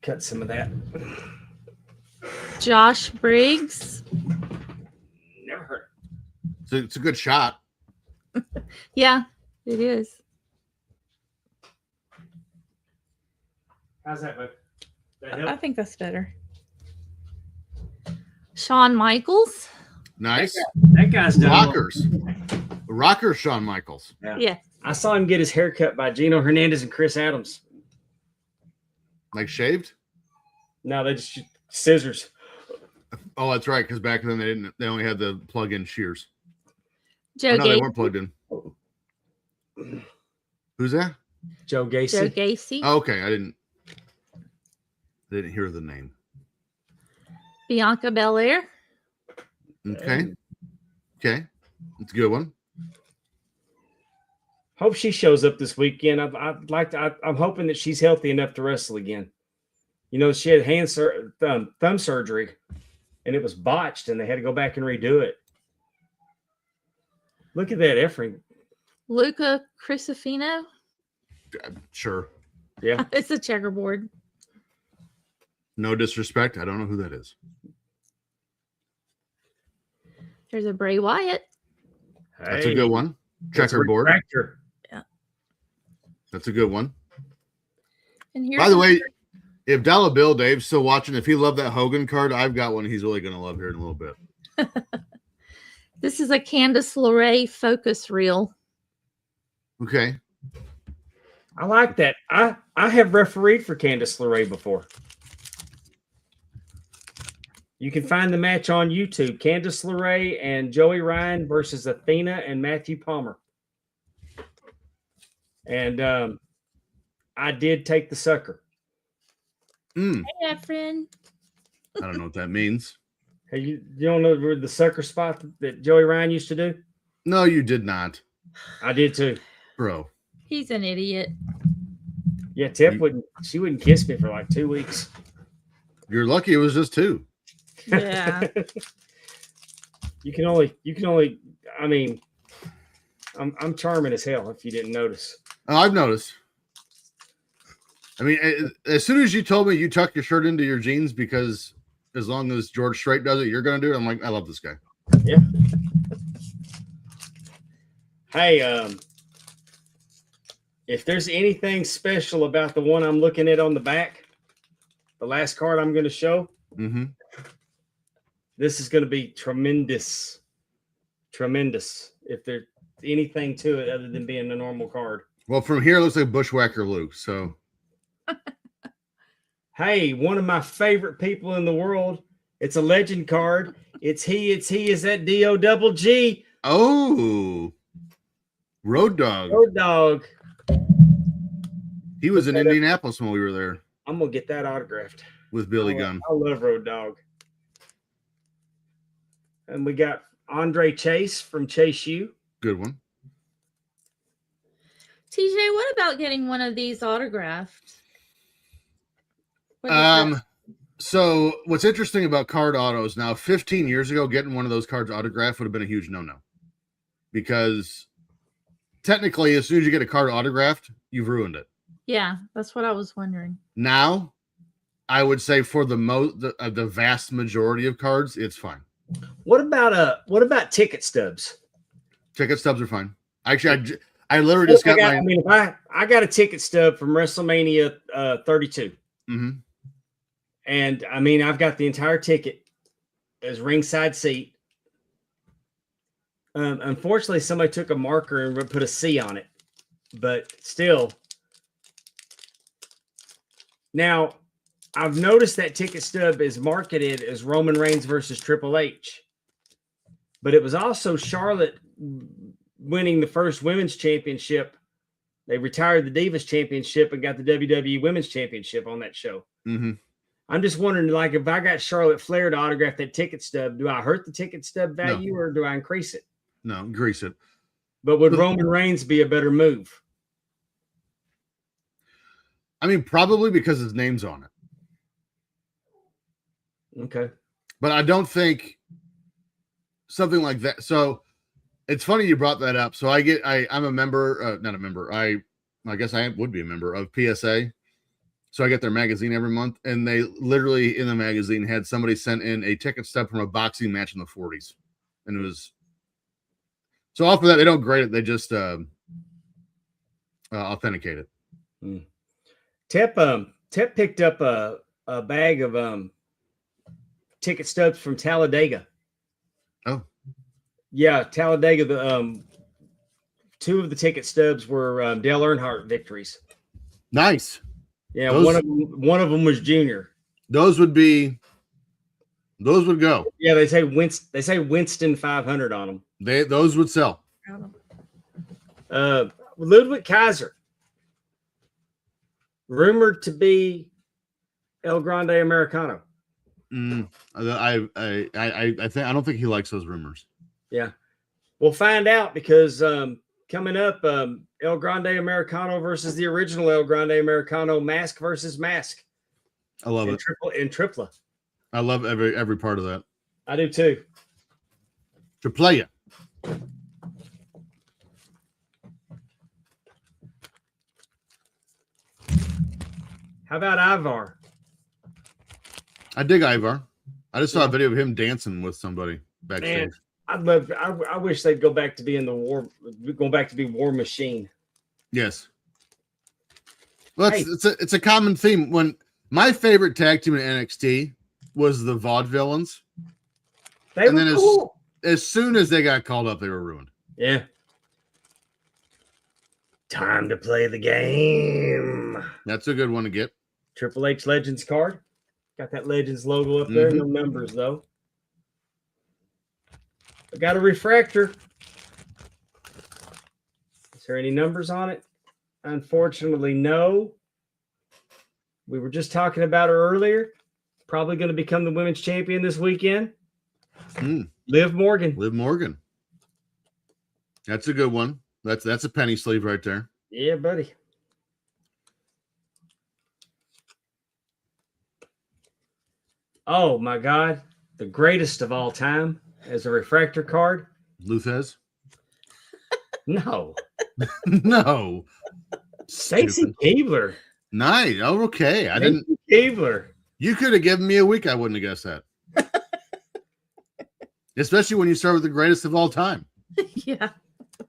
cut some of that. Josh Briggs. Never heard. So it's a good shot. Yeah, it is. How's that, bud? That I help? think that's better. Shawn Michaels. Nice. That guy's done. Rockers, Shawn Michaels. Yeah. I saw him get his hair cut by Gino Hernandez and Chris Adams. Like shaved? No, they just scissors. Oh, that's right. Because back then they only had the plug-in shears. Joe No, they Gacy. weren't plugged in. Who's that? Joe Gacy. Joe Gacy. Oh, okay. I didn't hear the name. Bianca Belair. Okay. Okay. That's a good one. Hope she shows up this weekend. I'm hoping that she's healthy enough to wrestle again. You know, she had thumb surgery, and it was botched, and they had to go back and redo it. Look at that, Efren. Luca Crisafino. Sure. Yeah. It's a checkerboard. No disrespect. I don't know who that is. There's a Bray Wyatt. That's a good one. Checkerboard. Retractor. Yeah. That's a good one. And here's By the way, if Dolla Bill Dave's still watching, if he loved that Hogan card, I've got one he's really going to love here in a little bit. this is a Candice LeRae focus reel. Okay. I like that. I have refereed for Candice LeRae before. You can find the match on YouTube. Candice LeRae and Joey Ryan versus Athena and Matthew Palmer. And I did take the sucker. Hey, Efren. I don't know what that means. Hey, you don't know the sucker spot that Joey Ryan used to do? No, you did not. I did too. Bro. He's an idiot. Yeah, Tiff wouldn't kiss me for like 2 weeks. You're lucky it was just 2. Yeah. You can only I mean, I'm charming as hell if you didn't notice. Oh, I've noticed. I mean, as soon as you told me you tuck your shirt into your jeans because as long as George Strait does it, you're going to do it. I'm like, I love this guy. Yeah. Hey, if there's anything special about the one I'm looking at on the back, the last card I'm going to show, this is going to be tremendous. Tremendous. If there's anything to it other than being a normal card. Well, from here, it looks like Bushwhacker Luke. So, hey, one of my favorite people in the world. It's a legend card. It's he. Is that D-O-double-G? Oh, Road Dogg. Road Dogg. He was in Indianapolis when we were there I'm gonna get that autographed with Billy Gunn. I love Road Dogg. And we got Andre Chase from Chase U. Good one. TJ, what about getting one of these autographed? What is that? So what's interesting about card autos now, 15 years ago, getting one of those cards autographed would have been a huge no-no. Because technically, as soon as you get a card autographed, you've ruined it. Yeah, that's what I was wondering. Now, I would say for the vast majority of cards, it's fine. What about ticket stubs? Ticket stubs are fine. Actually, I literally just got my. If I got a ticket stub from WrestleMania 32, and I mean I've got the entire ticket as ringside seat. Unfortunately, somebody took a marker and put a C on it, but still. Now, I've noticed that ticket stub is marketed as Roman Reigns versus Triple H, but it was also Charlotte winning the first women's championship. They retired the Divas Championship and got the WWE Women's Championship on that show. I'm just wondering, like, if I got Charlotte Flair to autograph that ticket stub, do I hurt the ticket stub value or do I increase it? No, increase it. But would Roman Reigns be a better move? I mean, probably because his name's on it. Okay. But I don't think something like that. So it's funny you brought that up. So I'm a member, not a member. I guess I would be a member of PSA. So I get their magazine every month, and they literally in the magazine had somebody sent in a ticket stub from a boxing match in the 40s. And it was so off of that, they don't grade it, they just authenticate it. Tep picked up a bag of ticket stubs from Talladega. Oh. Yeah, Talladega. The two of the ticket stubs were Dale Earnhardt victories. Nice. Yeah, one of them was Junior. Those would go. Yeah, they say Winston 500 on them. Those would sell. Ludwig Kaiser, rumored to be El Grande Americano. I don't think he likes those rumors. Yeah, we'll find out because coming up, El Grande Americano versus the original El Grande Americano, mask versus mask. I love it. Tripla. I love every part of that. I do too. Tripla. How about Ivar? I dig Ivar. I just saw a video of him dancing with somebody backstage. Man, I wish they'd go back to being going back to be War Machine. Yes. Well, it's a common theme. When my favorite tag team in NXT was the Vaudevillains. They were cool. As soon as they got called up, they were ruined. Yeah. Time to play the game. That's a good one to get. Triple H Legends card. Got that Legends logo up there. No numbers, though. I got a refractor. Is there any numbers on it? Unfortunately, no. We were just talking about her earlier. Probably going to become the women's champion this weekend. Liv Morgan. That's a good one. That's a penny sleeve right there. Yeah, buddy. Oh, my God. The greatest of all time as a refractor card. Luthez? No. No. Stacy Keibler. Nice. Oh, okay. I didn't. Keibler. You could have given me a week. I wouldn't have guessed that. Especially when you start with the greatest of all time. Yeah.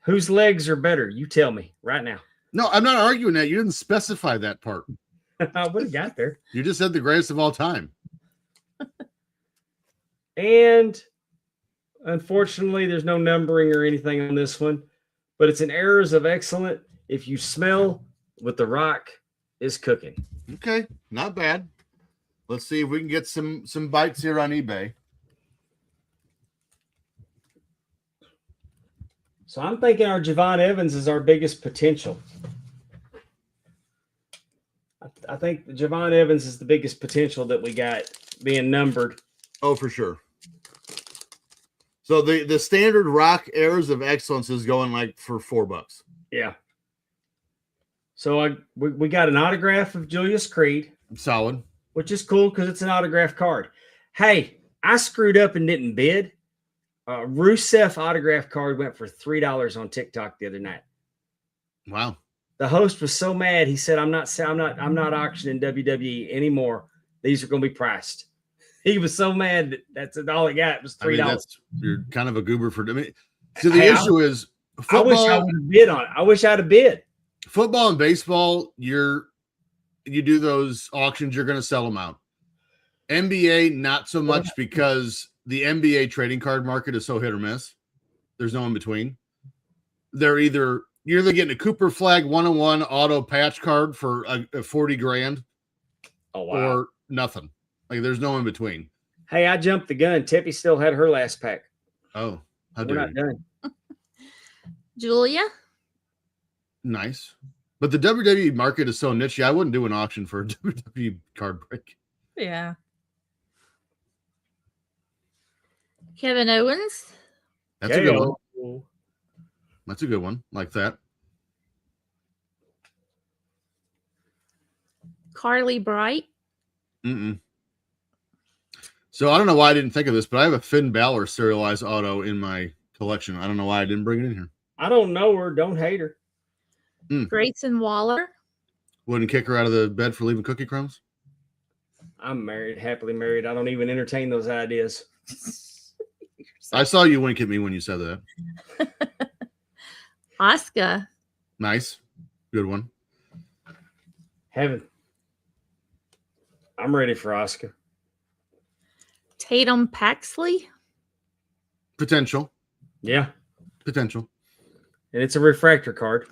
Whose legs are better? You tell me right now. No, I'm not arguing that. You didn't specify that part. I would have got there. You just said the greatest of all time. And unfortunately, there's no numbering or anything on this one, but it's an Errors of Excellence. If you smell what The Rock is cooking. Okay, not bad. Let's see if we can get some bites here on eBay. So I'm thinking our Javon Evans is our biggest potential. I think Javon Evans is the biggest potential that we got being numbered. Oh, for sure. So the standard Rock Errors of Excellence is going like for $4. Yeah. So we got an autograph of Julius Creed. Solid. which is cool because it's an autographed card. Hey, I screwed up and didn't bid. Rusev autograph card went for $3 on TikTok the other night. Wow. The host was so mad. He said, "I'm not auctioning WWE anymore. These are going to be priced." He was so mad that that's all he got was $3. You're kind of a goober for. So the issue is, I wish I would have bid on it. I wish I'd have bid. Football and baseball, you do those auctions, you're going to sell them out. NBA, not so much because the NBA trading card market is so hit or miss. There's no in between. You're either getting a Cooper Flag 101 auto patch card for a 40 grand, or nothing. Like there's no in between. Hey, I jumped the gun. Tippy still had her last pack. Oh, how We're not done. Julia? Nice. But the WWE market is so niche. I wouldn't do an auction for a WWE card break. Yeah. Kevin Owens? That's a good one. That's a good one. Like that. Carly Bright? Mm-mm. So I don't know why I didn't think of this, but I have a Finn Balor serialized auto in my collection. I don't know why I didn't bring it in here. I don't know her. Don't hate her. Grayson Waller? Wouldn't kick her out of the bed for leaving cookie crumbs? I'm married, happily married. I don't even entertain those ideas. I saw you wink at me when you said that. Asuka? Nice. Good one. Heaven. I'm ready for Asuka. Tatum Paxley? Potential. Yeah. Potential. And it's a refractor card.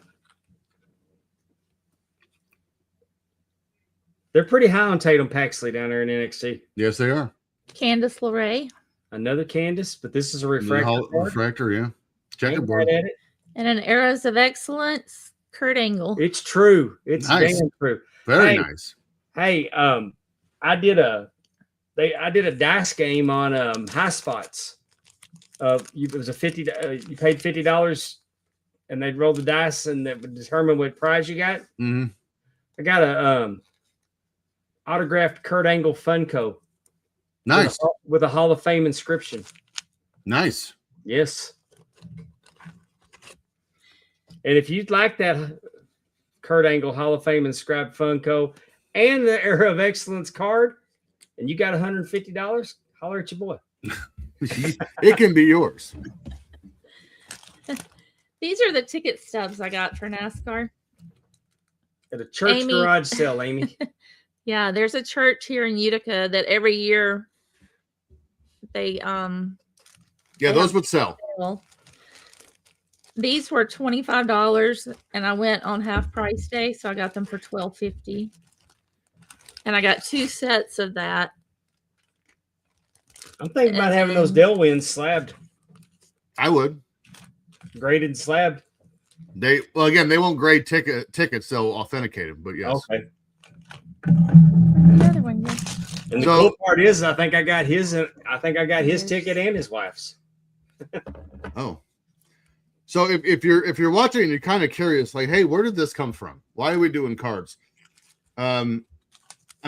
They're pretty high on Tatum Paxley down there in NXT. Yes, they are. Candice LeRae? Another Candice, but this is a refractor card. Refractor, yeah. Checkerboard. Right at it. And an Eras of Excellence, Kurt Angle. It's true. It's Nice. damn true. Very nice. Hey, I did a dice game on High Spots. It was a $50. You paid $50, and they'd roll the dice, and that would determine what prize you got. Mm-hmm. I got a autographed Kurt Angle Funko. Nice. With a Hall of Fame inscription. Nice. Yes. And if you'd like that Kurt Angle Hall of Fame inscribed Funko and the Era of Excellence card, and you got $150, holler at your boy. It can be yours. These are the ticket stubs I got for NASCAR. At a church garage sale, Amy. Yeah, there's a church here in Utica that every year they those would sell. Well, these were $25 and I went on half price day, so I got them for $12.50. And I got 2 sets of that. I'm thinking about having those Delwins slabbed. I would. Graded and slabbed. They won't grade tickets, they'll authenticate them, but yes. Okay. The other one, yeah. And the cool part is I think I got his ticket and his wife's. Oh. So if you're watching and you're kind of curious, like, hey, where did this come from? Why are we doing cards? I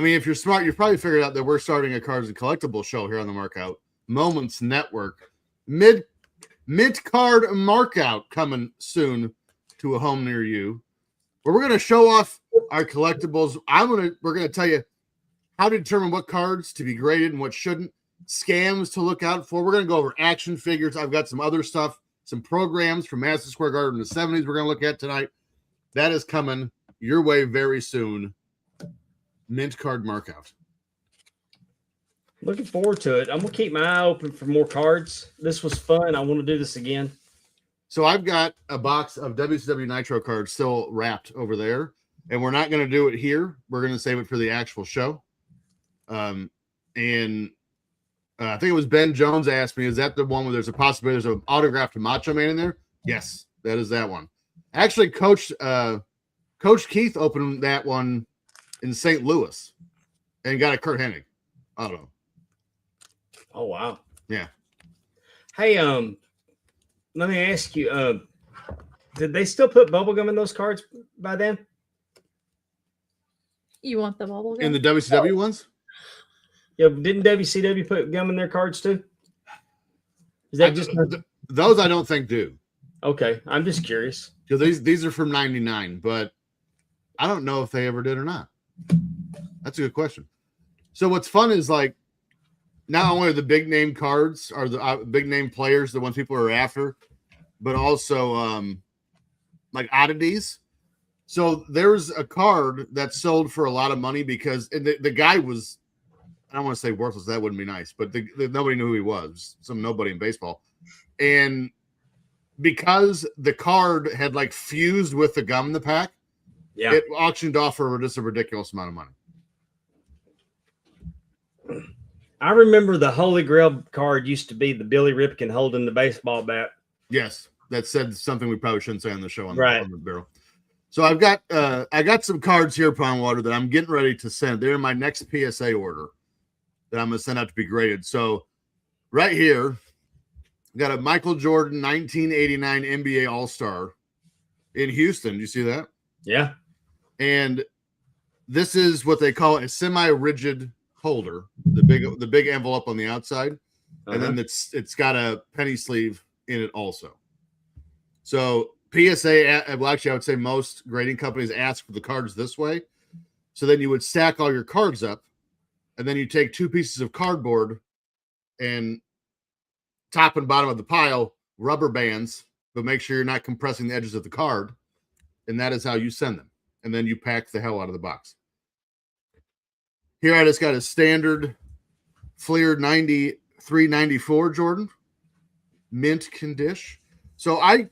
mean, if you're smart, you've probably figured out that we're starting a cards and collectible show here on the Markout Moments Network. Mid card markout coming soon to a home near you, where we're going to show off our collectibles. We're going to tell you how to determine what cards to be graded and what shouldn't, scams to look out for. We're going to go over action figures. I've got some other stuff, some programs from Madison Square Garden in the 70s we're going to look at tonight. That is coming your way very soon. Mint card markout. Looking forward to it. I'm going to keep my eye open for more cards. This was fun. I want to do this again. So I've got a box of WCW Nitro cards still wrapped over there, and we're not going to do it here. We're going to save it for the actual show. I think it was Ben Jones asked me, is that the one where there's a possibility there's an autographed Macho Man in there? Yes, that is that one. Actually, Coach Keith opened that one in St. Louis and got a Kurt Hennig. I don't know. Oh, wow. Yeah. Hey, let me ask you, did they still put bubblegum in those cards by then? You want the bubble gum? In the WCW ones? Yeah, didn't WCW put gum in their cards too? Is that just those? I don't think do. okay? I'm just curious. Because these are from '99, but I don't know if they ever did or not. That's a good question. So what's fun is like not only are the big name cards are the big name players the ones people are after, but also like oddities. So there's a card that sold for a lot of money because the guy was, I don't want to say worthless. That wouldn't be nice, but nobody knew who he was. Some nobody in baseball. And because the card had like fused with the gum in the pack, Yeah, it auctioned off for just a ridiculous amount of money. I remember the Holy Grail card used to be the Billy Ripken holding the baseball bat. Yes, that said something we probably shouldn't say on the show on the barrel. So I got some cards here, Pondwater, that I'm getting ready to send. They're in my next PSA order that I'm going to send out to be graded. So right here, got a Michael Jordan 1989 NBA All-Star in Houston. Do you see that? Yeah. And this is what they call a semi-rigid holder, the big envelope on the outside, and then it's got a penny sleeve in it also. So PSA, well, actually, I would say most grading companies ask for the cards this way. So then you would stack all your cards up, and then you take two pieces of cardboard and top and bottom of the pile, rubber bands, but make sure you're not compressing the edges of the card. And that is how you send them. And then you pack the hell out of the box. Here I just got a standard Fleer 93-94 Jordan, mint condition. So I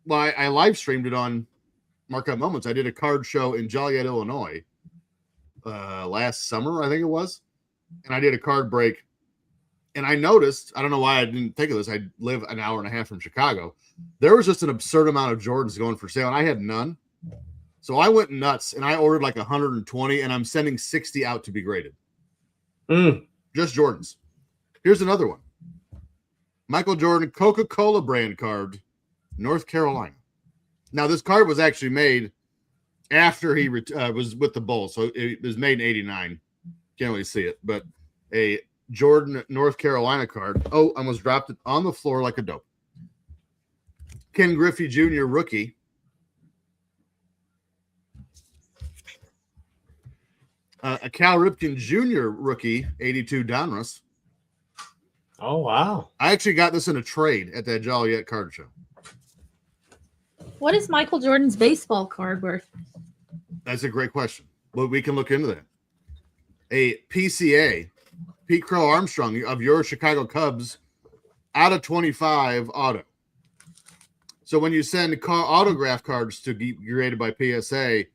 live streamed it on Markup Moments. I did a card show in Joliet, Illinois, last summer, I think it was, and I did a card break. And I noticed, I don't know why I didn't think of this. I live an hour and a half from Chicago. There was just an absurd amount of Jordans going for sale, and I had none. So I went nuts, and I ordered like 120, and I'm sending 60 out to be graded. Just Jordans. Here's another one. Michael Jordan Coca-Cola brand card, North Carolina. Now, this card was actually made after he was with the Bulls, so it was made in '89. Can't really see it, but a Jordan North Carolina card. Oh, I almost dropped it on the floor like a dope. Ken Griffey Jr. rookie. A Cal Ripken Jr. rookie, 82 Donruss. Oh, wow. I actually got this in a trade at that Joliet card show. What is Michael Jordan's baseball card worth? That's a great question. Well, we can look into that. A PCA, Pete Crow Armstrong of your Chicago Cubs, out of 25 auto. So when you send autograph cards to be graded by PSA,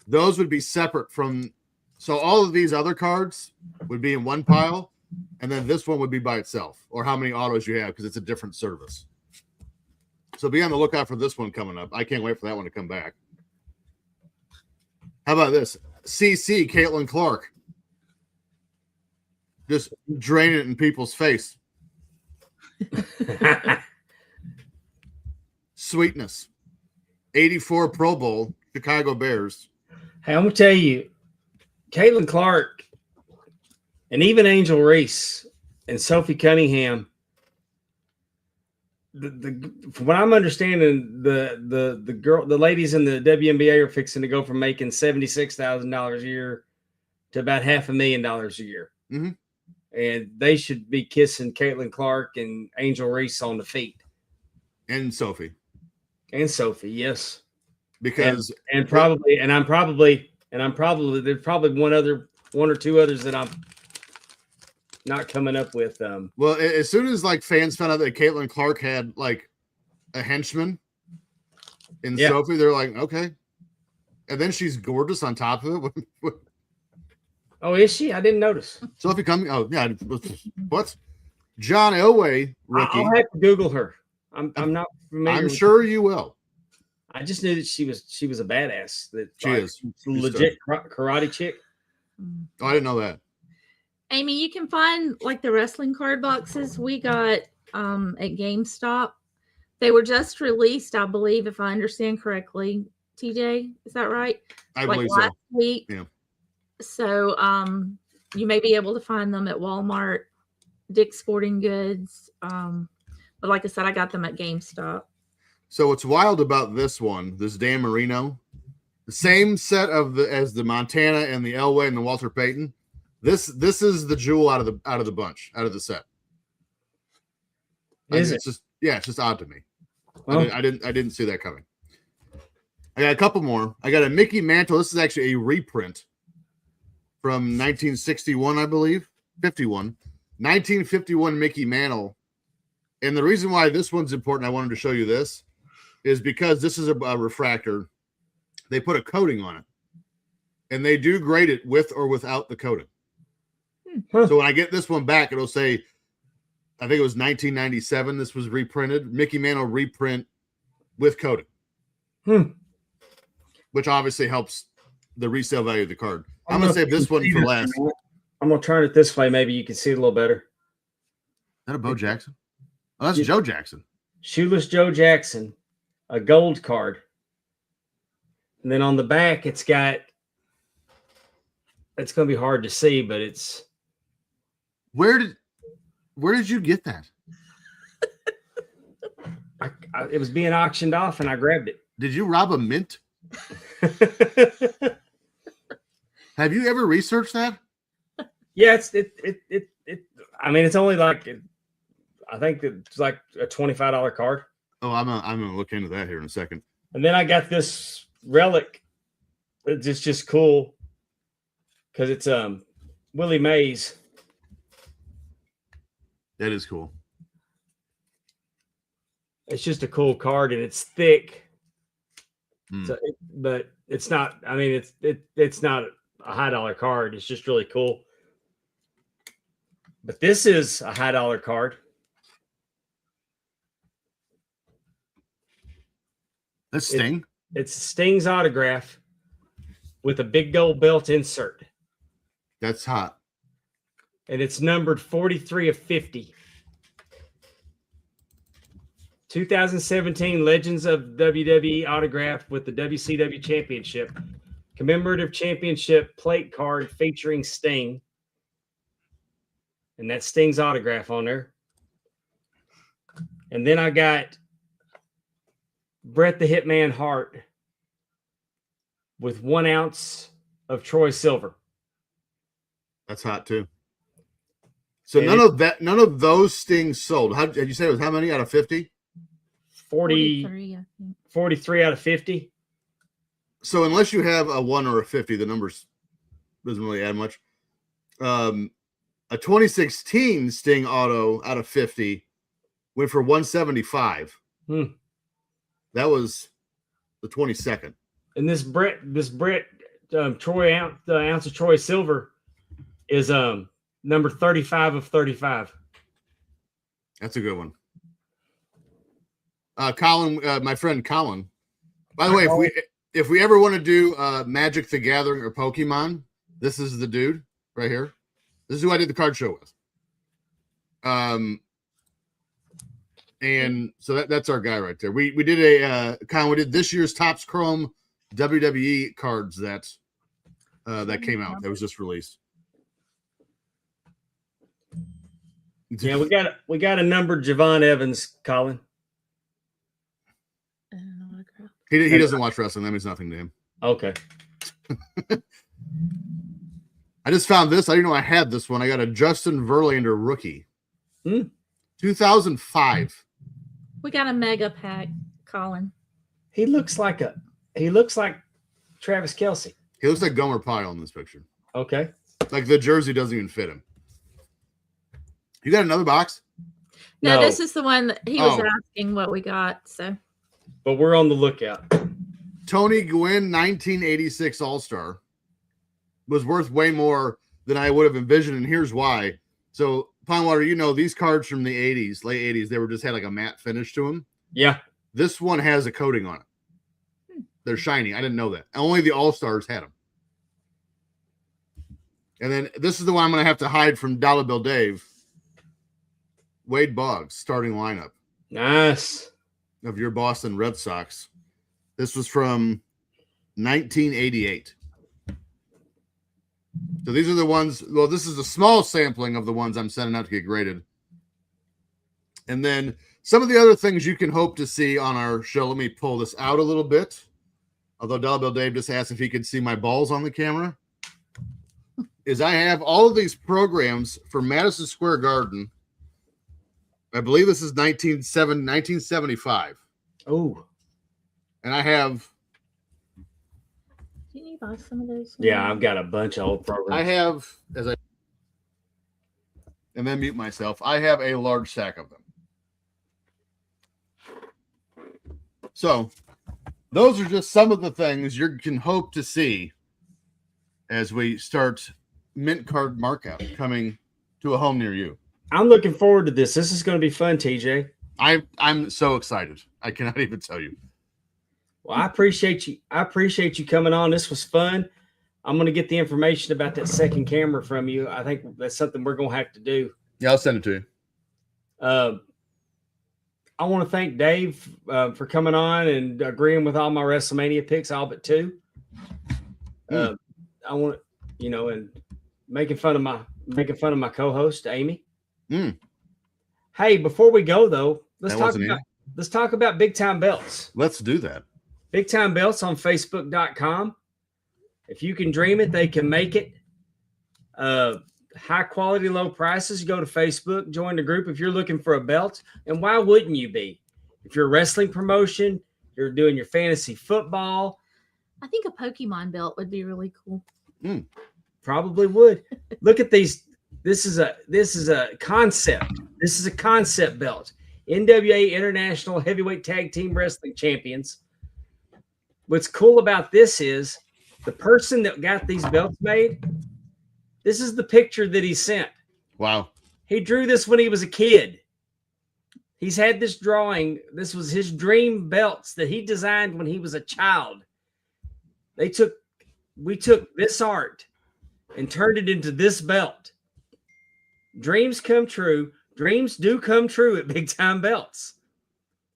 those would be separate from. So all of these other cards would be in one pile, and then this one would be by itself, or how many autos you have, because it's a different service. So be on the lookout for this one coming up. I can't wait for that one to come back. How about this? CC Caitlin Clark. Just draining it in people's face. Sweetness. 84 Pro Bowl, Chicago Bears. Hey, I'm going to tell you, Caitlin Clark and even Angel Reese and Sophie Cunningham, from what I'm understanding, the ladies in the WNBA are fixing to go from making $76,000 a year to about $500,000 a year. Mm-hmm. And they should be kissing Caitlin Clark and Angel Reese on the feet. And Sophie. And Sophie, yes. Because there's probably one or two others that I'm not coming up with. Well, as soon as like fans found out that Caitlin Clark had like a henchman in Sophie, they're like, okay. And then she's gorgeous on top of it. Oh, is she? I didn't notice. Sophie coming. Oh, yeah. What? John Elway, rookie. I'll have to Google her. I'm not familiar. I'm sure you will. I just knew that she was a badass. That she is legit karate chick. Oh, I didn't know that. Amy, you can find like the wrestling card boxes we got at GameStop. They were just released, I believe, if I understand correctly. TJ, is that right? I believe so. Last week. Yeah. So You may be able to find them at Walmart, Dick's Sporting Goods. But like I said, I got them at GameStop. So what's wild about this one, this Dan Marino, the same set as the Montana and the Elway and the Walter Payton. This is the jewel out of the bunch, out of the set. It's just odd to me. Well, I didn't see that coming. I got a couple more. I got a Mickey Mantle. This is actually a reprint from 1961, I believe. 1951 Mickey Mantle. And the reason why this one's important, I wanted to show you this, is because this is a refractor. They put a coating on it. And they do grade it with or without the coating. So when I get this one back, it'll say, I think it was 1997. This was reprinted. Mickey Mantle reprint with coating. Which obviously helps the resale value of the card. I'm going to save this one for last. I'm going to turn it this way. Maybe you can see it a little better. Is that a Bo Jackson? Oh, that's Joe Jackson. Shoeless Joe Jackson, a gold card. And then on the back, it's going to be hard to see, but it's. Where did you get that? It was being auctioned off and I grabbed it. Did you rob a mint? Have you ever researched that? Yeah, it's only like, I think it's like a $25 card. Oh, I'm gonna look into that here in a second. And then I got this relic. It's just cool because it's Willie Mays. That is cool. It's just a cool card and it's thick. So but it's not. I mean, it's not a high dollar card. It's just really cool. But this is a high dollar card. That's Sting. It's Sting's autograph with a big gold belt insert. That's hot. And it's numbered 43 of 50. 2017 Legends of WWE autograph with the WCW Championship. Commemorative Championship plate card featuring Sting. And that's Sting's autograph on there. And then I got Bret the Hitman Hart with 1 ounce of Troy Silver. That's hot too. So none of those Stings sold. How did you say it was how many out of 50? 43, I think. 43 out of 50. So unless you have a 1 or a 50, the numbers doesn't really add much. A 2016 Sting auto out of 50 went for 175. That was the 22nd. And this Bret Troy ounce of Troy Silver is number 35 of 35. That's a good one. Colin, my friend Colin. By the way, if we ever want to do Magic the Gathering or Pokemon, this is the dude right here. This is who I did the card show with. And so that's our guy right there. We did Colin, we did this year's Topps Chrome WWE cards that came out. That was just released. Yeah, we got a numbered Javon Evans, Colin. He doesn't watch wrestling. That means nothing to him. Okay. I just found this. I didn't know I had this one. I got a Justin Verlander rookie. 2005. We got a mega pack, Colin. He looks like Travis Kelce. He looks like Gomer Pyle in this picture. Okay. Like the jersey doesn't even fit him. You got another box? No, this is the one that he was asking what we got. So, but we're on the lookout. Tony Gwynn, 1986 All-Star, was worth way more than I would have envisioned, and here's why. So, Pondwater, these cards from the 80s, late 80s, they just had like a matte finish to them. Yeah. This one has a coating on it. They're shiny. I didn't know that. Only the All-Stars had them. And then this is the one I'm going to have to hide from Dolla Bill Dave. Wade Boggs, starting lineup. Nice. Of your Boston Red Sox. This was from 1988. So these are the ones. Well, this is a small sampling of the ones I'm sending out to get graded. And then some of the other things you can hope to see on our show. Let me pull this out a little bit. Although Dolla Bill Dave just asked if he could see my balls on the camera. Is I have all of these programs for Madison Square Garden. I believe this is 1975. Oh, And I have Didn't you buy some of those? yeah, I've got a bunch of old programs. I have and then mute myself. I have a large stack of them. So those are just some of the things you can hope to see as we start mint card markup coming to a home near you. I'm looking forward to this. This is going to be fun, TJ. I'm so excited. I cannot even tell you. Well, I appreciate you. I appreciate you coming on. This was fun. I'm going to get the information about that second camera from you. I think that's something we're going to have to do. Yeah, I'll send it to you. I want to thank Dave for coming on and agreeing with all my WrestleMania picks, all but two. I want, and making fun of my co-host Amy. Hey, before we go though, let's talk about Big Time Belts. Let's do that. Big Time Belts on Facebook.com. If you can dream it, they can make it. High quality, low prices. Go to Facebook, join the group if you're looking for a belt. And why wouldn't you be? If you're a wrestling promotion, you're doing your fantasy football. I think a Pokemon belt would be really cool. Probably would. Look at these. This is a concept. This is a concept belt. NWA International Heavyweight Tag Team Wrestling Champions. What's cool about this is the person that got these belts made, this is the picture that he sent. Wow. He drew this when he was a kid. He's had this drawing. This was his dream belts that he designed when he was a child. We took this art and turned it into this belt. Dreams come true. Dreams do come true at Big Time Belts.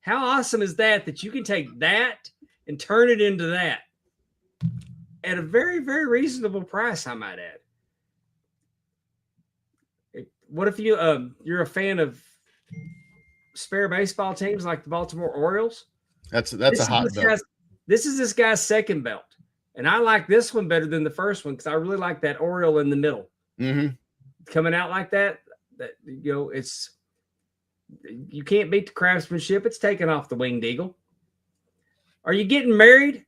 How awesome is that you can take that and turn it into that at a very, very reasonable price, I might add. What if you're a fan of spare baseball teams like the Baltimore Orioles? That's a hot belt. This is this guy's second belt. And I like this one better than the first one because I really like that Oriole in the middle. Coming out like that, it's you can't beat the craftsmanship. It's taken off the winged eagle. Are you getting married?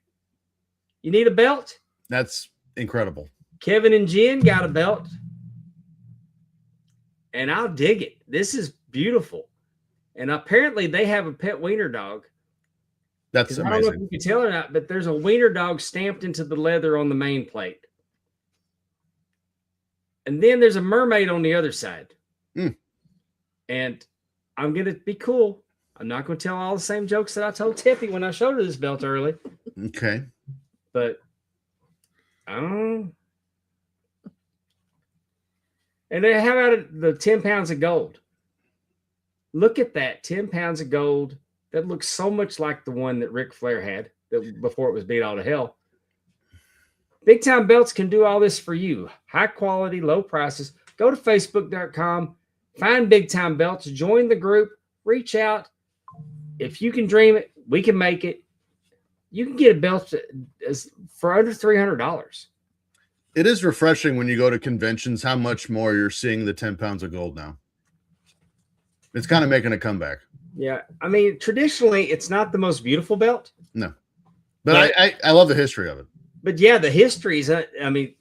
You need a belt? That's incredible. Kevin and Jen got a belt. And I'll dig it. This is beautiful. And apparently they have a pet wiener dog. That's amazing. I don't know if you can tell or not, but there's a wiener dog stamped into the leather on the main plate. And then there's a mermaid on the other side. And I'm going to be cool. I'm not going to tell all the same jokes that I told Tippy when I showed her this belt early. Okay. But I don't know. And then how about the 10 pounds of gold? Look at that, 10 pounds of gold. That looks so much like the one that Ric Flair had before it was beat all to hell. Big Time Belts can do all this for you. High quality, low prices. Go to Facebook.com, find Big Time Belts, join the group, reach out. If you can dream it, we can make it. You can get a belt for under $300. It is refreshing when you go to conventions how much more you're seeing the 10 pounds of gold now. It's kind of making a comeback. Yeah. I mean, traditionally, it's not the most beautiful belt. No. But I love the history of it. But yeah, the histories, I mean,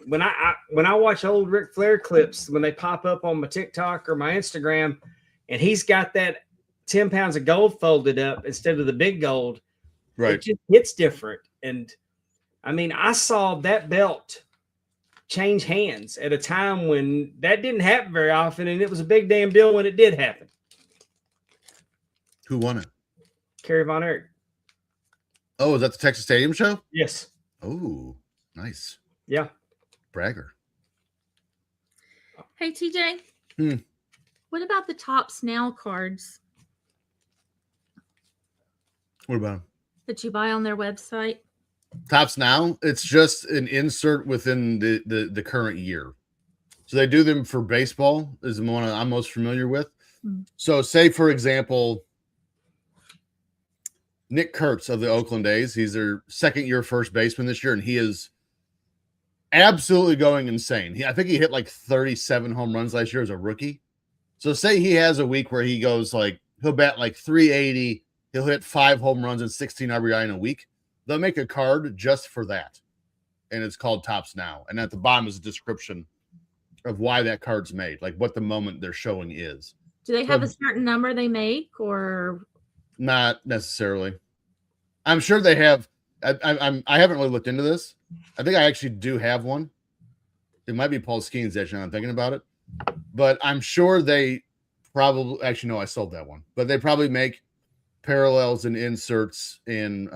when I watch old Ric Flair clips, when they pop up on my TikTok or my Instagram, and he's got that 10 pounds of gold folded up instead of the big gold, right? It just hits different. And I mean, I saw that belt change hands at a time when that didn't happen very often, and it was a big damn deal when it did happen. Who won it? Kerry Von Erich. Oh, is that the Texas Stadium show? Yes. Oh, nice. Yeah. Bragger. Hey, TJ. What about the Tops Now cards What about them? that you buy on their website? Tops Now, it's just an insert within the current year. So they do them for baseball is the one I'm most familiar with. So say, for example, Nick Kurtz of the Oakland A's, he's their second year first baseman this year, and he is absolutely going insane. I think he hit like 37 home runs last year as a rookie. So say he has a week where he goes like, he'll bat like 380, he'll hit 5 home runs and 16 RBI in a week. They'll make a card just for that. And it's called Tops Now. And at the bottom is a description of why that card's made, like what the moment they're showing is. Do they have a certain number they make, or not necessarily? I'm sure they have. I haven't really looked into this. I think I actually do have one. It might be Paul Skeens, actually, I'm thinking about it. But I'm sure they probably, actually, no, I sold that one. But they probably make parallels and inserts in.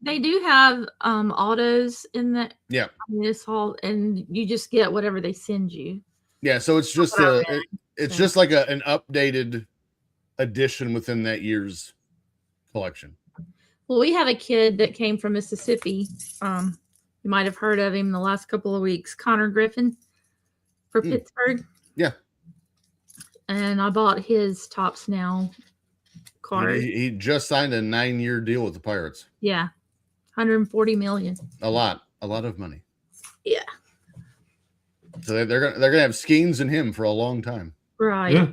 They do have autos in the this hall, and you just get whatever they send you. Yeah, so it's just it's just like an updated edition within that year's collection. Well, we have a kid that came from Mississippi. You might have heard of him the last couple of weeks, Connor Griffin for Pittsburgh. Yeah. And I bought his Tops Now card. He just signed a 9-year deal with the Pirates. Yeah. 140 million. A lot of money. Yeah. So they're gonna have Skeens and him for a long time. Right. Yeah.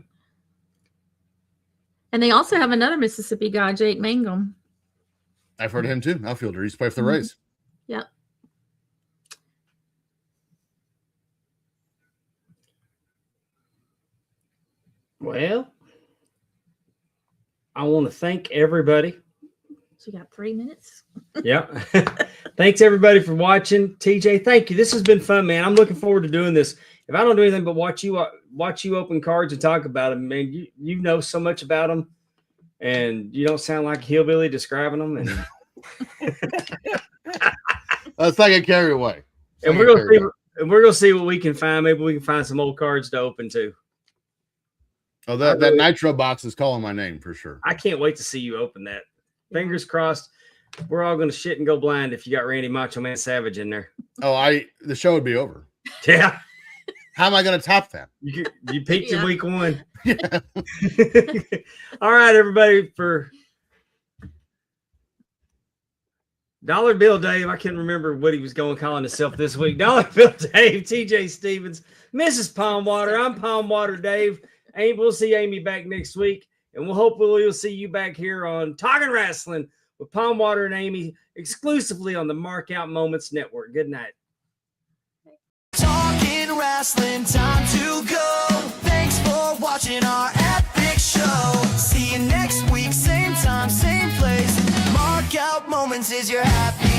And they also have another Mississippi guy, Jake Mangum. I've heard of him too. Outfielder. He's played for the Rays. Yep. Well, I want to thank everybody. So you got 3 minutes. Yep. Thanks everybody for watching. TJ, thank you. This has been fun, man. I'm looking forward to doing this. If I don't do anything but watch you open cards and talk about them, man, you know so much about them, and you don't sound like a hillbilly describing them. And let's not get carried away. And we're gonna see what we can find. Maybe we can find some old cards to open too. Oh, that Nitro box is calling my name for sure. I can't wait to see you open that. Fingers crossed. We're all gonna shit and go blind if you got Randy Macho Man Savage in there. Oh, the show would be over. Yeah. How am I going to top that? You peaked in week 1. Yeah. All right, everybody, for Dollar Bill Dave, I can't remember what he was calling himself this week. Dollar Bill Dave, TJ Stevens, Mrs. Pondwater. I'm Pondwater Dave. We'll see Amy back next week, and we'll see you back here on Talking Rasslin with Pondwater and Amy exclusively on the Mark Out Moments Network. Good night. Talking Rasslin, time to go. Thanks for watching our epic show. See you next week, same time, same place. Mark Out Moments is your happy